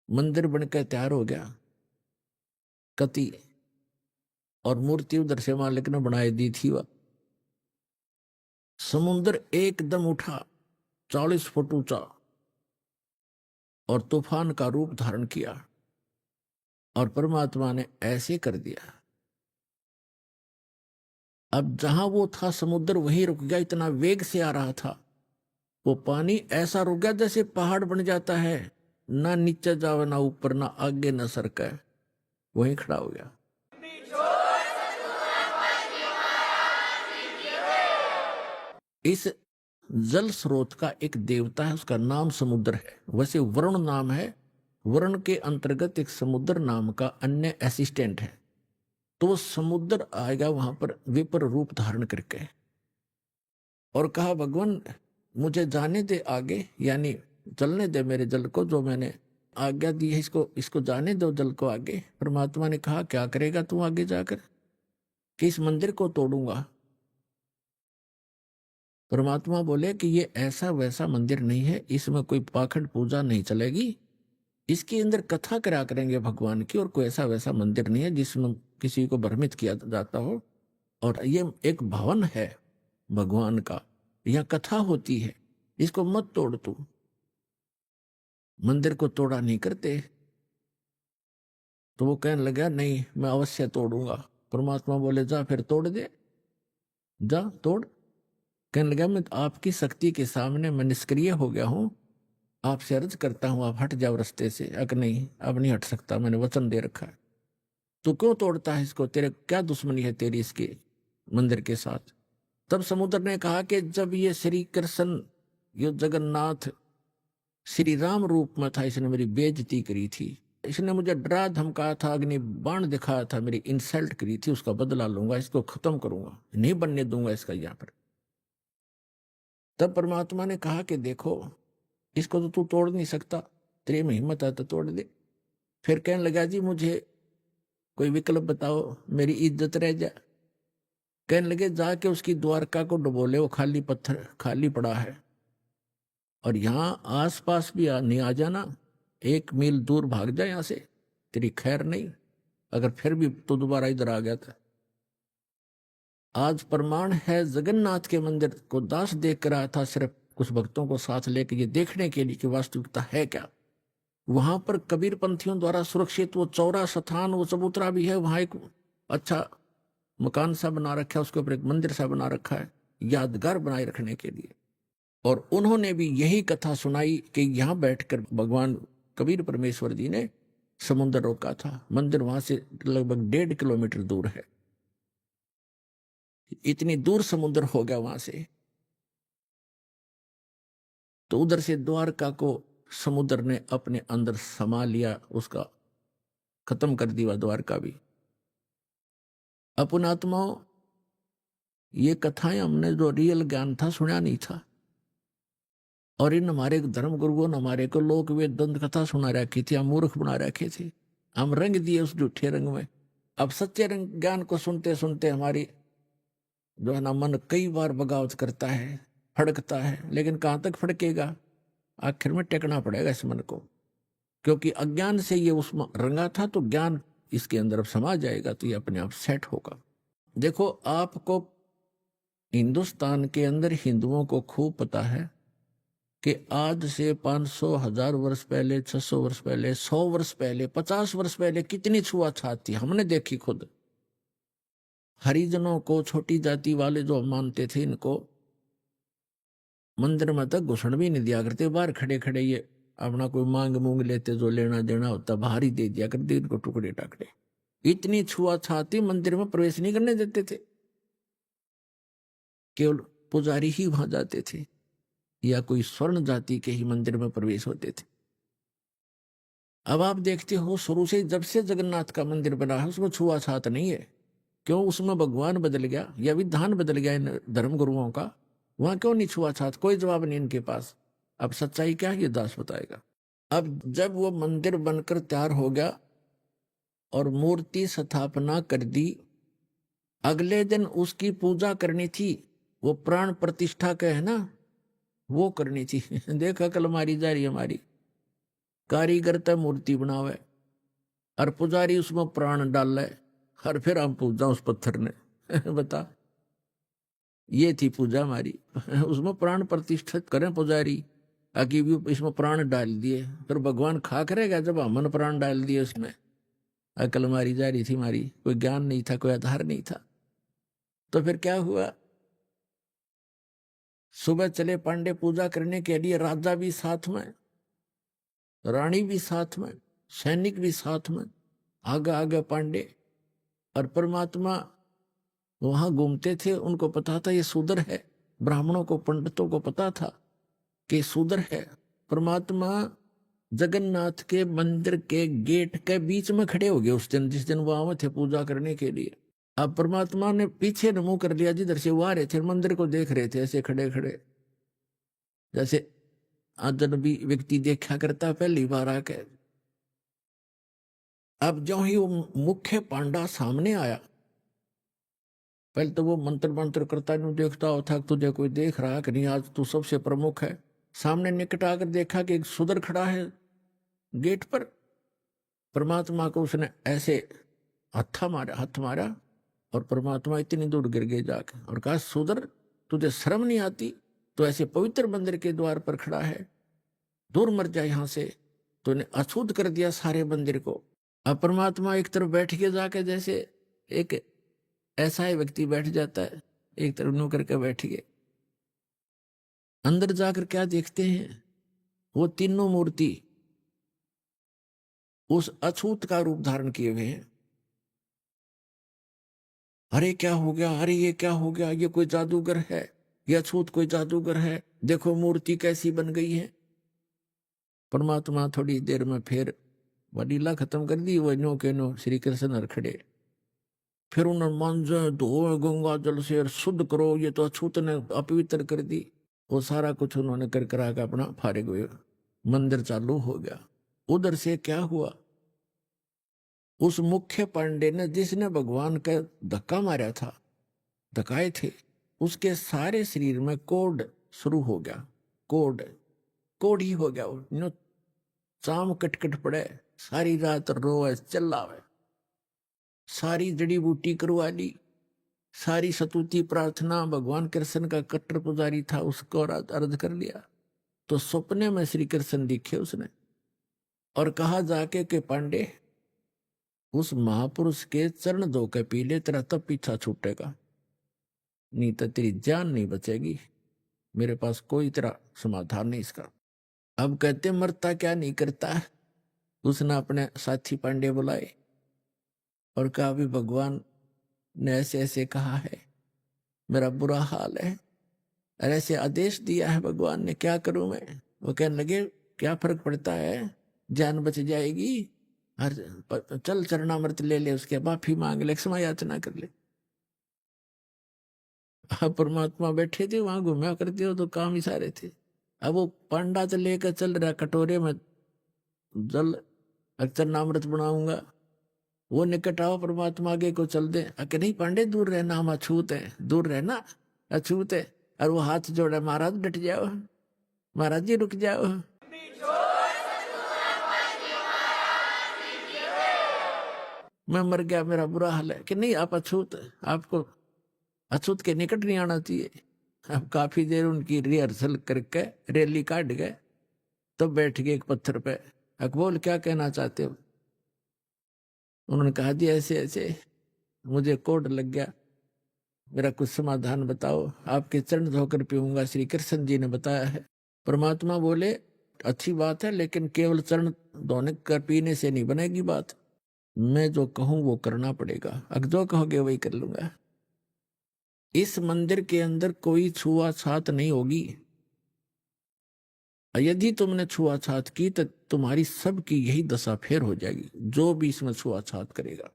Speaker 7: मंदिर बनकर तैयार हो गया कति, और मूर्ति उधर से मालिक ने बनाई दी थी। वह समुद्र एकदम उठा 40 फुट ऊंचा और तूफान का रूप धारण किया, और परमात्मा ने ऐसे कर दिया। अब जहां वो था समुद्र वहीं रुक गया, इतना वेग से आ रहा था वो पानी, ऐसा रुक गया जैसे पहाड़ बन जाता है, ना नीचे जावे ना ऊपर, ना आगे ना सरके, वहीं खड़ा हो गया। इस जल स्रोत का एक देवता है, उसका नाम समुद्र है। वैसे वरुण नाम है, वरुण के अंतर्गत एक समुद्र नाम का अन्य असिस्टेंट है। तो समुद्र आएगा वहां पर विपर रूप धारण करके, और कहा भगवान मुझे जाने दे आगे, यानी चलने दे मेरे जल को, जो मैंने आज्ञा दी है इसको जाने दो जल को आगे। परमात्मा ने कहा क्या करेगा तू आगे जाकर? कि इस मंदिर को तोड़ूंगा। परमात्मा बोले कि ये ऐसा वैसा मंदिर नहीं है, इसमें कोई पाखंड पूजा नहीं चलेगी, इसके अंदर कथा करा करेंगे भगवान की, और कोई ऐसा वैसा मंदिर नहीं है जिसमें किसी को भ्रमित किया जाता हो। और ये एक भवन है भगवान का, यह कथा होती है, इसको मत तोड़ तू। मंदिर को तोड़ा नहीं करते। तो वो कहने लगा नहीं मैं अवश्य तोड़ूंगा। परमात्मा बोले जा फिर तोड़ दे, जा तोड़। कहने लगा मैं आपकी शक्ति के सामने मैं निष्क्रिय हो गया हूं, आपसे अर्ज करता हूं आप हट जाओ रास्ते से। अगर नहीं अब नहीं हट सकता, मैंने वचन दे रखा है। तू क्यों तोड़ता है इसको, तेरे क्या दुश्मनी है तेरी इसके मंदिर के साथ? तब समुद्र ने कहा कि जब ये श्री कृष्ण ये जगन्नाथ श्री राम रूप में था, इसने मेरी बेइज्जती करी थी, इसने मुझे डरा धमकाया था, अग्नि बाण दिखाया था, मेरी इंसल्ट करी थी, उसका बदला लूंगा, इसको खत्म करूंगा, नहीं बनने दूंगा इसका यहाँ पर। तब परमात्मा ने कहा कि देखो इसको तो तू तोड़ नहीं सकता, तेरे में हिम्मत है तो तोड़ दे। फिर कहने लगा जी मुझे कोई विकल्प बताओ, मेरी इज्जत रह जाए। कहने लगे जाके उसकी द्वारका को डुबो ले, वो खाली पत्थर खाली पड़ा है, और यहां आसपास भी नहीं आ जाना, 1 मील दूर भाग जा यहां से, तेरी खैर नहीं। अगर फिर भी तो दोबारा इधर आ गया था। आज प्रमाण है जगन्नाथ के मंदिर को दास देख कर आया था, सिर्फ कुछ भक्तों को साथ लेकर ये देखने के लिए कि वास्तविकता है क्या। वहां पर कबीर पंथियों द्वारा सुरक्षित वो चौरा स्थान, वो चबूतरा भी है, वहां एक अच्छा मकान सा बना रखा है, उसके ऊपर एक मंदिर सा बना रखा है यादगार बनाए रखने के लिए। और उन्होंने भी यही कथा सुनाई कि यहां बैठकर भगवान कबीर परमेश्वर जी ने समुद्र रोका था। मंदिर वहां से लगभग 1.5 किलोमीटर दूर है, इतनी दूर समुद्र हो गया वहां से। तो उधर से द्वारका को समुद्र ने अपने अंदर समा लिया, उसका खत्म कर दिया द्वारका भी। अपन आत्माओं ये कथाएं हमने जो रियल ज्ञान था सुना नहीं था, और इन हमारे धर्म गुरुओं ने हमारे को लोक वेद दंत कथा सुना रखी थी, हम मूर्ख बना रखे थे, हम रंग दिए उस झूठे रंग में। अब सच्चे रंग ज्ञान को सुनते सुनते हमारी जो है ना मन कई बार बगावत करता है, फड़कता है, लेकिन कहां तक फड़केगा, आखिर में टेकना पड़ेगा इस मन को, क्योंकि अज्ञान से ये उसमें रंगा था, तो ज्ञान इसके अंदर अब समा जाएगा तो ये अपने आप सेट होगा। देखो आपको हिंदुस्तान के अंदर हिंदुओं को खूब पता है कि आज से 500 1000 वर्ष पहले, 600 वर्ष पहले, 100 वर्ष पहले, 50 वर्ष पहले कितनी छुआछात थी, हमने देखी खुद। हरिजनों को, छोटी जाति वाले जो मानते थे, इनको मंदिर में तक घुसण भी नहीं दिया करते, बाहर खड़े खड़े ये अपना कोई मांग मूंग लेते, जो लेना देना होता बाहर ही दे दिया करते, इनको टुकड़े टाकड़े। इतनी छुआछाती, मंदिर में प्रवेश नहीं करने देते थे, केवल पुजारी ही वहां जाते थे, या कोई स्वर्ण जाति के ही मंदिर में प्रवेश होते थे। अब आप देखते हो शुरू से जब से जगन्नाथ का मंदिर बना है उसमें छुआछात नहीं है। क्यों? उसमें भगवान बदल गया या विधान बदल गया इन धर्म गुरुओं का? वहां क्यों नहीं छुआछात? कोई जवाब नहीं इनके पास। अब सच्चाई क्या है ये दास बताएगा। अब जब वो मंदिर बनकर तैयार हो गया और मूर्ति स्थापना कर दी, अगले दिन उसकी पूजा करनी थी। वो प्राण प्रतिष्ठा के है ना, वो करनी थी। देखा कल मारी जा रही हमारी कारीगर तो मूर्ति बनावे और पुजारी उसमें प्राण डाले और फिर हम पूजा उस पत्थर ने। बता, ये थी पूजा हमारी। उसमें प्राण प्रतिष्ठित करें पुजारी, आगे भी इसमें प्राण डाल दिए, फिर भगवान खा करेगा जब हमने प्राण डाल दिए उसमें। अकल मारी जा रही थी हमारी, कोई ज्ञान नहीं था, कोई आधार नहीं था। तो फिर क्या हुआ? सुबह चले पांडे पूजा करने के लिए, राजा भी साथ में, रानी भी साथ में, सैनिक भी साथ में, आगे आगे पांडे। और परमात्मा वहां घूमते थे, उनको पता था ये शूद्र है। ब्राह्मणों को, पंडितों को पता था कि शूद्र है। परमात्मा जगन्नाथ के मंदिर के गेट के बीच में खड़े हो गए उस दिन, जिस दिन वो आए थे पूजा करने के लिए। अब परमात्मा ने पीछे मुंह कर लिया, जिधर से वो आ रहे थे मंदिर को देख रहे थे, ऐसे खड़े खड़े, जैसे अजनबी व्यक्ति देखा करता पहली बार आके। अब जो ही वो मुख्य पांडा सामने आया, पहले तो वो मंत्र मंत्र करता नहीं देखता होता, तुझे कोई देख रहा कि नहीं, आज तू सबसे प्रमुख है। सामने निकट आकर देखा कि एक शूद्र खड़ा है गेट पर। परमात्मा को उसने ऐसे हाथ मारा और परमात्मा इतनी दूर गिर गए जाके और कहा, शूद्र तुझे शर्म नहीं आती? तो ऐसे पवित्र मंदिर के द्वार पर खड़ा है, दूर मर जाए यहां से। तूने अछूत कर दिया सारे मंदिर को। अब परमात्मा एक तरफ बैठ के जाके, जैसे एक ऐसा ही व्यक्ति बैठ जाता है, एक तरफ नो करके बैठ गए। अंदर जाकर क्या देखते हैं? वो तीनों मूर्ति उस अछूत का रूप धारण किए हुए हैं। अरे क्या हो गया, अरे ये क्या हो गया, ये कोई जादूगर है, ये अछूत कोई जादूगर है, देखो मूर्ति कैसी बन गई है। परमात्मा थोड़ी देर में फिर वलीला खत्म कर दी, वो नो के नो श्री कृष्ण खड़े। फिर उन्होंने मांझे धो गंगा जल से शुद्ध करो, ये तो अछूत ने अपवित्र कर दी। वो सारा कुछ उन्होंने कर करा के अपना फारिग हुए, मंदिर चालू हो गया। उधर से क्या हुआ? उस मुख्य पांडे ने, जिसने भगवान का धक्का मारा था, धक्काए थे, उसके सारे शरीर में कोढ़ शुरू हो गया। कोढ़ ही हो गया। वो चाम कटकट पड़े, सारी रात रोए चिल्लावे, सारी जड़ी बूटी करवा ली, सारी सतुति प्रार्थना। भगवान कृष्ण का कट्टर पुजारी था, उसको अर्ज कर लिया। तो सपने में श्री कृष्ण दिखे उसने और कहा जाके कि पांडे, उस महापुरुष के चरण धो के पी ले, तेरा तब पीछा छूटेगा, नहीं तो तेरी जान नहीं बचेगी। मेरे पास कोई तेरा समाधान नहीं इसका। अब कहते मरता क्या नहीं करता। उसने अपने साथी पांडे बुलाए और कहा, भी भगवान ने ऐसे ऐसे कहा है, मेरा बुरा हाल है, और ऐसे आदेश दिया है भगवान ने, क्या करूं मैं? वो कहने लगे, क्या फर्क पड़ता है, जान बच जाएगी। हर चल चरणामृत ले ले, उसके माफी मांग ले, क्षमा याचना कर ले। अब परमात्मा बैठे थे वहां, घूमया करते हो तो काम ही सारे थे। अब वो पांडा तो लेकर चल रहा कटोरे में जल, चरणामृत बनाऊंगा। वो निकट आओ, परमात्मा आगे को चल दे। अके नहीं पांडे, दूर रहना, हम अछूत है, दूर रहना, अछूत है। और वो हाथ जोड़ा, महाराज डट जाओ, महाराज जी रुक जाओ। मैं मर गया, मेरा बुरा हाल है। कि नहीं, आप अछूत, आपको अछूत के निकट नहीं आना चाहिए। अब काफी देर उनकी रिहर्सल करके रैली काट गए, तो बैठ गए एक पत्थर पे। अकबोल, क्या कहना चाहते हो? उन्होंने कहा, जी ऐसे ऐसे मुझे कोढ़ लग गया, मेरा कुछ समाधान बताओ। आपके चरण धोकर पीऊंगा, श्री कृष्ण जी ने बताया है। परमात्मा बोले, अच्छी बात है, लेकिन केवल चरण धोने कर पीने से नहीं बनेगी बात। मैं जो कहूं वो करना पड़ेगा, अगर जो कहोगे वही कर लूंगा। इस मंदिर के अंदर कोई छुआछात नहीं होगी। यदि तुमने छुआछात की तो तुम्हारी सबकी यही दशा फेर हो जाएगी, जो भी इसमें छुआछात करेगा।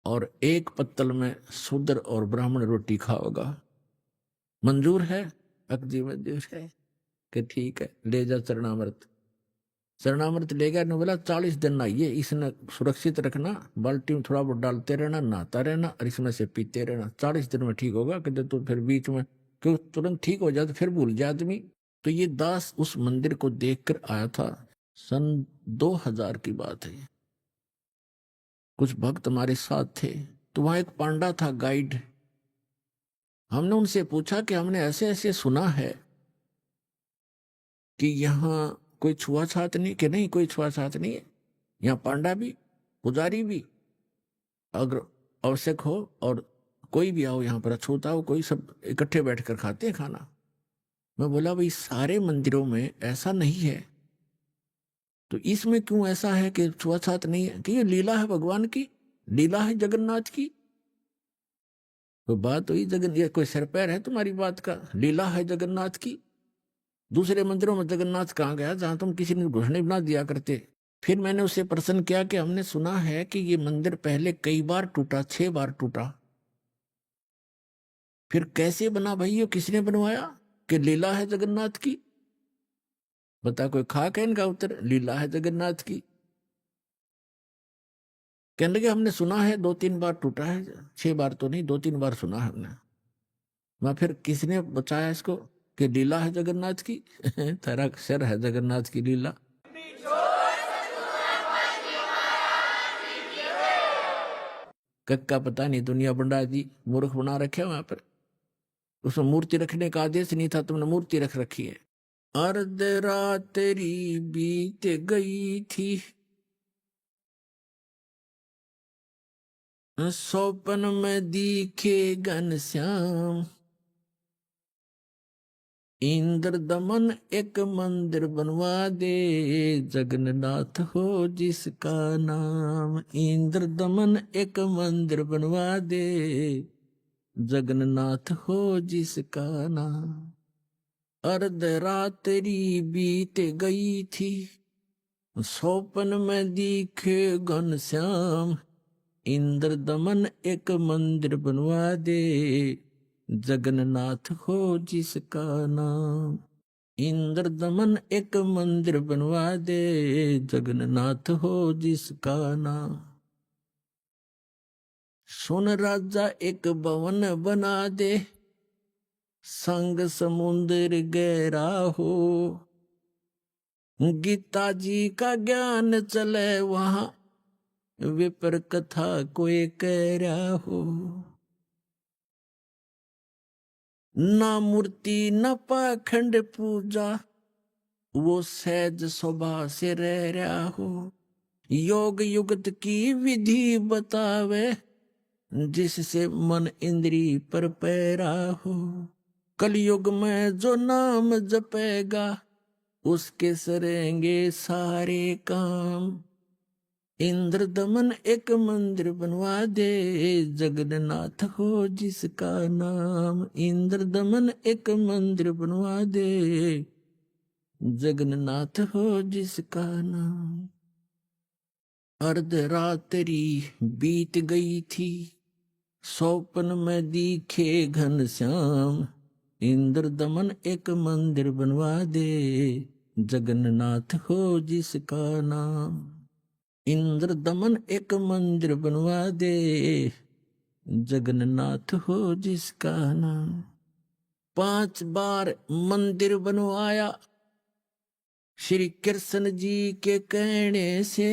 Speaker 7: और एक पत्तल में शूद्र और ब्राह्मण रोटी खाओगा। मंजूर है? अकजी मंजूर है कि ठीक है, ले जा चरणामृत। चरणामृत ले गया ने बोला 40 दिन नहाइए, इसने सुरक्षित रखना, बाल्टी में थोड़ा बहुत डालते रहना, नहाता रहना और इसमें से पीते रहना, 40 दिन में ठीक होगा। कि तो फिर बीच में क्यों तुरंत ठीक हो जाए तो फिर भूल जाए आदमी। तो ये दास उस मंदिर को देखकर आया था, सन 2000 की बात है। कुछ भक्त हमारे साथ थे, तो वहां एक पांडा था गाइड। हमने उनसे पूछा कि हमने ऐसे ऐसे सुना है कि यहाँ कोई छुआछात नहीं, कि नहीं कोई छुआछात नहीं है, यहाँ पांडा भी पुजारी भी अगर आवश्यक हो और कोई भी आओ यहाँ पर अछूता हो, कोई सब इकट्ठे बैठकर खाते हैं खाना। मैं बोला भाई सारे मंदिरों में ऐसा नहीं है, तो इसमें क्यों ऐसा है कि छुआछात नहीं है? कि ये लीला है भगवान की, लीला है जगन्नाथ की। तो बात हुई जगन, ये कोई सिर पैर है तुम्हारी बात का? लीला है जगन्नाथ की। दूसरे मंदिरों में जगन्नाथ कहाँ गया जहां तुम किसी ने घोषणा बना दिया करते? फिर मैंने उससे प्रश्न किया कि हमने सुना है कि ये मंदिर पहले कई बार टूटा, 6 बार टूटा, फिर कैसे बना भाई, ये किसने बनवाया? कि लीला है जगन्नाथ की। बता कोई खाक है इनका उत्तर? लीला है जगन्नाथ की। कहने लगे हमने सुना है 2-3 बार टूटा है, 6 बार तो नहीं, 2-3 बार सुना है हमने। मैं फिर किसने बचाया इसको कि लीला है जगन्नाथ की? तेरा सिर है जगन्नाथ की लीला। कक्का पता नहीं, दुनिया बंडा जी मूर्ख बना रखे वहां पर। उसमें मूर्ति रखने का आदेश नहीं था, तुमने मूर्ति रख रखी है। अर्ध रात तेरी बीत गई थी, सौपन में दिखे घनश्याम, इंद्र दमन एक मंदिर बनवा दे, जगन्नाथ हो जिसका नाम। इंद्र दमन एक मंदिर बनवा दे, जगन्नाथ हो जिसका नाम। अर्ध रात्रि बीत गई थी, सौपन में दिखे घनश्याम, इंद्र दमन एक मंदिर बनवा दे, जगन्नाथ हो जिसका नाम। इंद्र दमन एक मंदिर बनवा दे, जगन्नाथ हो जिसका नाम। सुन राजा एक भवन बना दे, संग समुद्र गहरा हो, गीता जी का ज्ञान चले वहां, विपर कथा कोई कह रहा हो। ना मूर्ति न पाखंड पूजा, वो सहज स्वभाव से रह रहा हो। योग युगत की विधि बतावे, जिससे मन इंद्री पर पैरा हो। कलयुग में जो नाम जपेगा, उसके सरेंगे सारे काम। इंद्र दमन एक मंदिर बनवा दे, जगन्नाथ हो जिसका नाम। इंद्र दमन एक मंदिर बनवा दे, जगन्नाथ हो जिसका नाम। अर्ध रात्रि बीत गई थी, सौपन में दिखे घनश्याम, इंद्र दमन एक मंदिर बनवा दे, जगन्नाथ हो जिसका नाम। इंद्र दमन एक मंदिर बनवा दे, जगन्नाथ हो जिसका नाम। 5 बार मंदिर बनवाया, श्री कृष्ण जी के कहने से।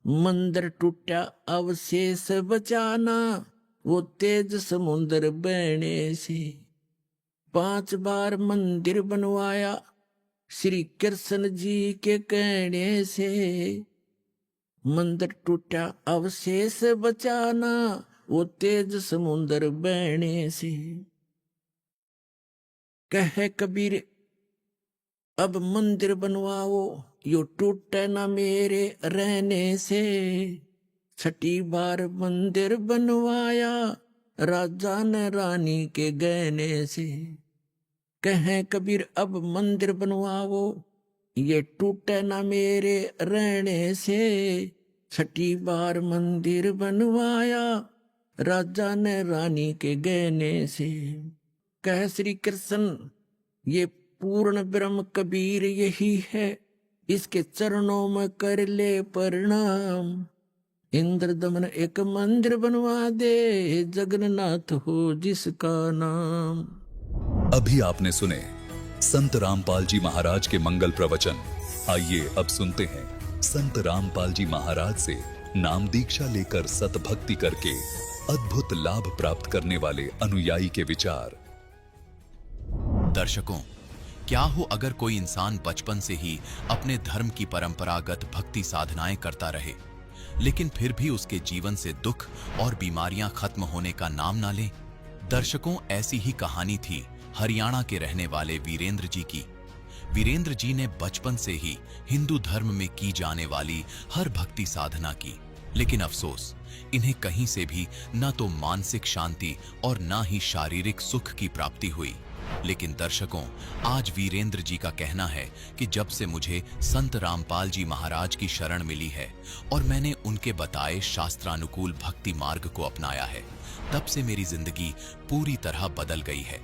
Speaker 7: मंदिर टूटा अवशेष बचाना, वो तेज समुद्र बहने से। 5 बार मंदिर बनवाया, श्री कृष्ण जी के कहने से। मंदिर टूटा अवशेष बचाना, वो तेज समुद्र बहने से। कहे कबीर अब मंदिर बनवाओ, यो टूटे ना मेरे रहने से। 6 बार मंदिर बनवाया, राजा ने रानी के गहने से। कहें कबीर अब मंदिर बनवाओ, ये टूटे ना मेरे रहने से। छठी बार मंदिर बनवाया, राजा ने रानी के गहने से। कह श्री कृष्ण ये पूर्ण ब्रह्म कबीर यही है, इसके चरणों में कर ले प्रणाम। इंद्र दमन एक मंदिर बनवा दे, जगन्नाथ हो जिसका नाम।
Speaker 6: अभी आपने सुने संत रामपाल जी महाराज के मंगल प्रवचन। आइए अब सुनते हैं संत रामपाल जी महाराज से नाम दीक्षा लेकर सतभक्ति करके अद्भुत लाभ प्राप्त करने वाले अनुयायी के विचार।
Speaker 3: दर्शकों, क्या हो अगर कोई इंसान बचपन से ही अपने धर्म की परंपरागत भक्ति साधनाएं करता रहे, लेकिन फिर भी उसके जीवन से दुख और बीमारियां खत्म होने का नाम ना लें। दर्शकों, ऐसी ही कहानी थी हरियाणा के रहने वाले वीरेंद्र जी की। वीरेंद्र जी ने बचपन से ही हिंदू धर्म में की जाने वाली हर भक्ति साधना की, लेकिन अफसोस इन्हें कहीं से भी न तो मानसिक शांति और न ही शारीरिक सुख की प्राप्ति हुई। लेकिन दर्शकों, आज वीरेंद्र जी का कहना है कि जब से मुझे संत रामपाल जी महाराज की शरण मिली है और मैंने उनके बताए शास्त्रानुकूल भक्ति मार्ग को अपनाया है, तब से मेरी जिंदगी पूरी तरह बदल गई है।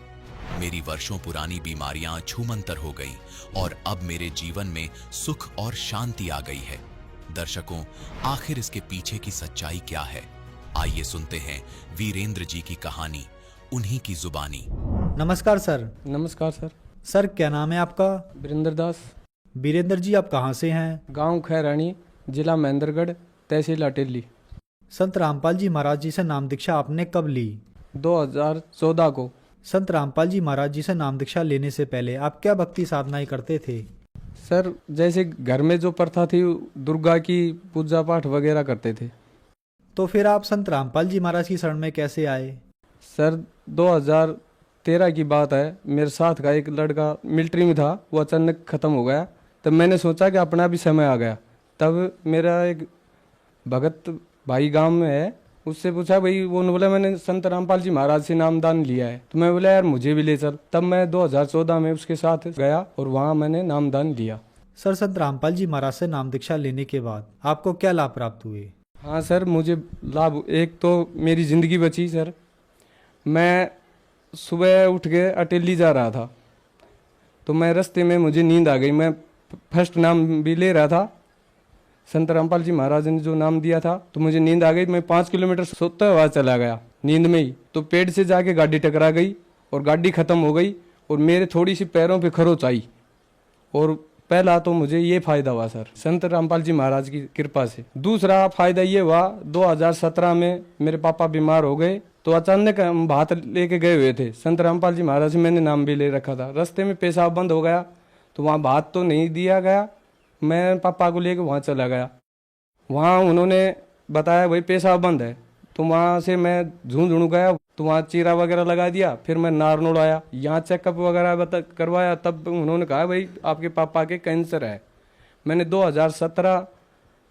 Speaker 3: मेरी वर्षों पुरानी बीमारियां छूमंतर हो गईं और अब मेरे जीवन में सुख और शांति आ गई है। दर्शकों, आखिर इसके पीछे की सच्चाई क्या है? आइए सुनते हैं वीरेंद्र जी की कहानी, उन्हीं की जुबानी।
Speaker 8: नमस्कार सर।
Speaker 9: नमस्कार सर।
Speaker 8: सर क्या नाम है आपका?
Speaker 9: वीरेंद्र दास।
Speaker 8: वीरेंद्र जी आप कहाँ से हैं?
Speaker 9: गांव खैरानी, जिला महेंद्रगढ़, तहसील अटेली।
Speaker 8: संत रामपाल जी महाराज जी से नाम दीक्षा आपने कब ली?
Speaker 9: 2014 को।
Speaker 8: संत रामपाल जी महाराज जी से नाम दीक्षा लेने से पहले आप क्या भक्ति साधनाएं करते थे?
Speaker 9: सर जैसे घर में जो प्रथा थी, दुर्गा की पूजा पाठ वगैरह करते थे।
Speaker 8: तो फिर आप संत रामपाल जी महाराज की शरण में कैसे आए?
Speaker 9: सर 2013 की बात है, मेरे साथ का एक लड़का मिलिट्री में था, वो अचानक ख़त्म हो गया। तब मैंने सोचा कि अपना भी समय आ गया। तब मेरा एक भगत भाई गांव में है, उससे पूछा भाई, वो बोला मैंने संत रामपाल जी महाराज से नामदान लिया है। तो मैं बोला यार मुझे भी ले चल। तब मैं 2014 में उसके साथ गया और वहाँ मैंने नामदान लिया।
Speaker 8: सर संत रामपाल जी महाराज से नाम दीक्षा लेने के बाद आपको क्या लाभ प्राप्त हुए?
Speaker 9: हाँ सर, मुझे लाभ, एक तो मेरी ज़िंदगी बची सर। मैं सुबह उठ के अटेली जा रहा था, तो मैं रास्ते में मुझे नींद आ गई। मैं फर्स्ट नाम भी ले रहा था, संत रामपाल जी महाराज ने जो नाम दिया था, तो मुझे नींद आ गई। मैं 5 किलोमीटर सोता हुआ चला गया नींद में ही, तो पेड़ से जाके गाड़ी टकरा गई और गाड़ी ख़त्म हो गई और मेरे थोड़ी सी पैरों पे खरोच आई। और पहला तो मुझे ये फायदा हुआ सर, संत रामपाल जी महाराज की कृपा से। दूसरा फायदा ये हुआ, 2017 में मेरे पापा बीमार हो गए, तो अचानक हम भात लेके गए हुए थे। संत रामपाल जी महाराज से मैंने नाम भी ले रखा था। रास्ते में पेशाब बंद हो गया, तो वहाँ भात तो नहीं दिया गया। मैं पापा को लेके वहाँ चला गया। वहाँ उन्होंने बताया भाई पेशाब बंद है, तो वहाँ से मैं झुंझुनू गया, तो वहाँ चीरा वगैरह लगा दिया। फिर मैं नारनौल आया, यहाँ चेकअप वगैरह करवाया। तब उन्होंने कहा भाई आपके पापा के कैंसर है। मैंने 2017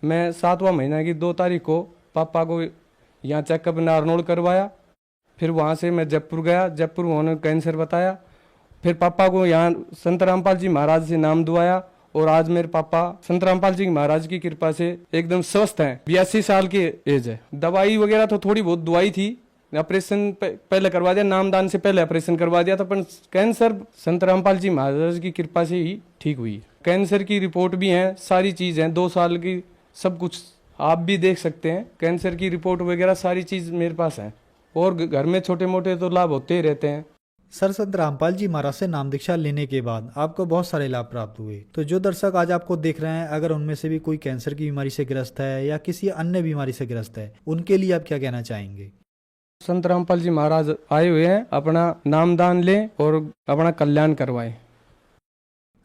Speaker 9: में 7वां महीना की 2 तारीख को पापा को यहाँ चेकअप नारनौल करवाया। फिर वहाँ से मैं जयपुर गया, जयपुर उन्होंने कैंसर बताया। फिर पापा को यहाँ संत रामपाल जी महाराज से नाम दुआया और आज मेरे पापा संत रामपाल जी महाराज की कृपा से एकदम स्वस्थ हैं। 82 साल की एज है। दवाई वगैरह तो थोड़ी बहुत दवाई थी, ऑपरेशन पहले करवा दिया, नामदान से पहले ऑपरेशन करवा दिया था, पर कैंसर संत रामपाल जी महाराज की कृपा से ही ठीक हुई। कैंसर की रिपोर्ट भी है, सारी चीज है, 2 साल की सब कुछ आप भी देख सकते हैं। कैंसर की रिपोर्ट वगैरह सारी चीज मेरे पास है और घर में छोटे मोटे तो लाभ होते ही रहते हैं।
Speaker 8: सर संत रामपाल जी महाराज से नाम दीक्षा लेने के बाद आपको बहुत सारे लाभ प्राप्त हुए। तो जो दर्शक आज आपको देख रहे हैं, अगर उनमें से भी कोई कैंसर की बीमारी से ग्रस्त है या किसी अन्य बीमारी से ग्रस्त है, उनके लिए आप क्या कहना चाहेंगे?
Speaker 9: संत रामपाल जी महाराज आए हुए हैं, अपना नामदान लें और अपना कल्याण करवाएं।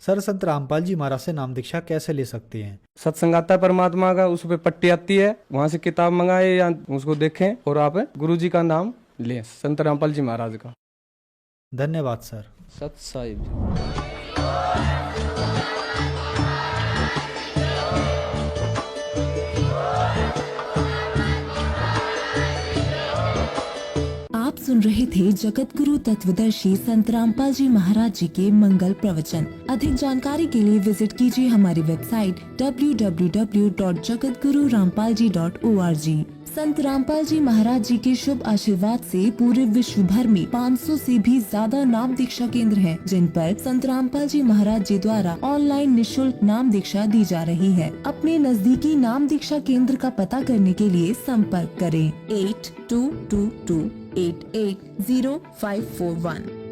Speaker 8: सर संत रामपाल जी महाराज से नाम दीक्षा कैसे ले सकते हैं?
Speaker 9: सत्संग आता है परमात्मा का, उस पर पट्टी आती है, वहां से किताब मंगाए या उसको देखें और आप गुरु जी का नाम लें, संत रामपाल जी महाराज का।
Speaker 8: धन्यवाद सर।
Speaker 9: सत साहिब।
Speaker 10: आप सुन सुन रहे थे जगत गुरु तत्वदर्शी संत रामपाल जी महाराज जी के मंगल प्रवचन। अधिक जानकारी के लिए विजिट कीजिए हमारी वेबसाइट www.jagatgururampalji.org। संत रामपाल जी महाराज जी के शुभ आशीर्वाद से पूरे विश्व भर में 500 से भी ज्यादा नाम दीक्षा केंद्र हैं, जिन पर संत रामपाल जी महाराज जी द्वारा ऑनलाइन निशुल्क नाम दीक्षा दी जा रही है। अपने नजदीकी नाम दीक्षा केंद्र का पता करने के लिए संपर्क करें 8222880541।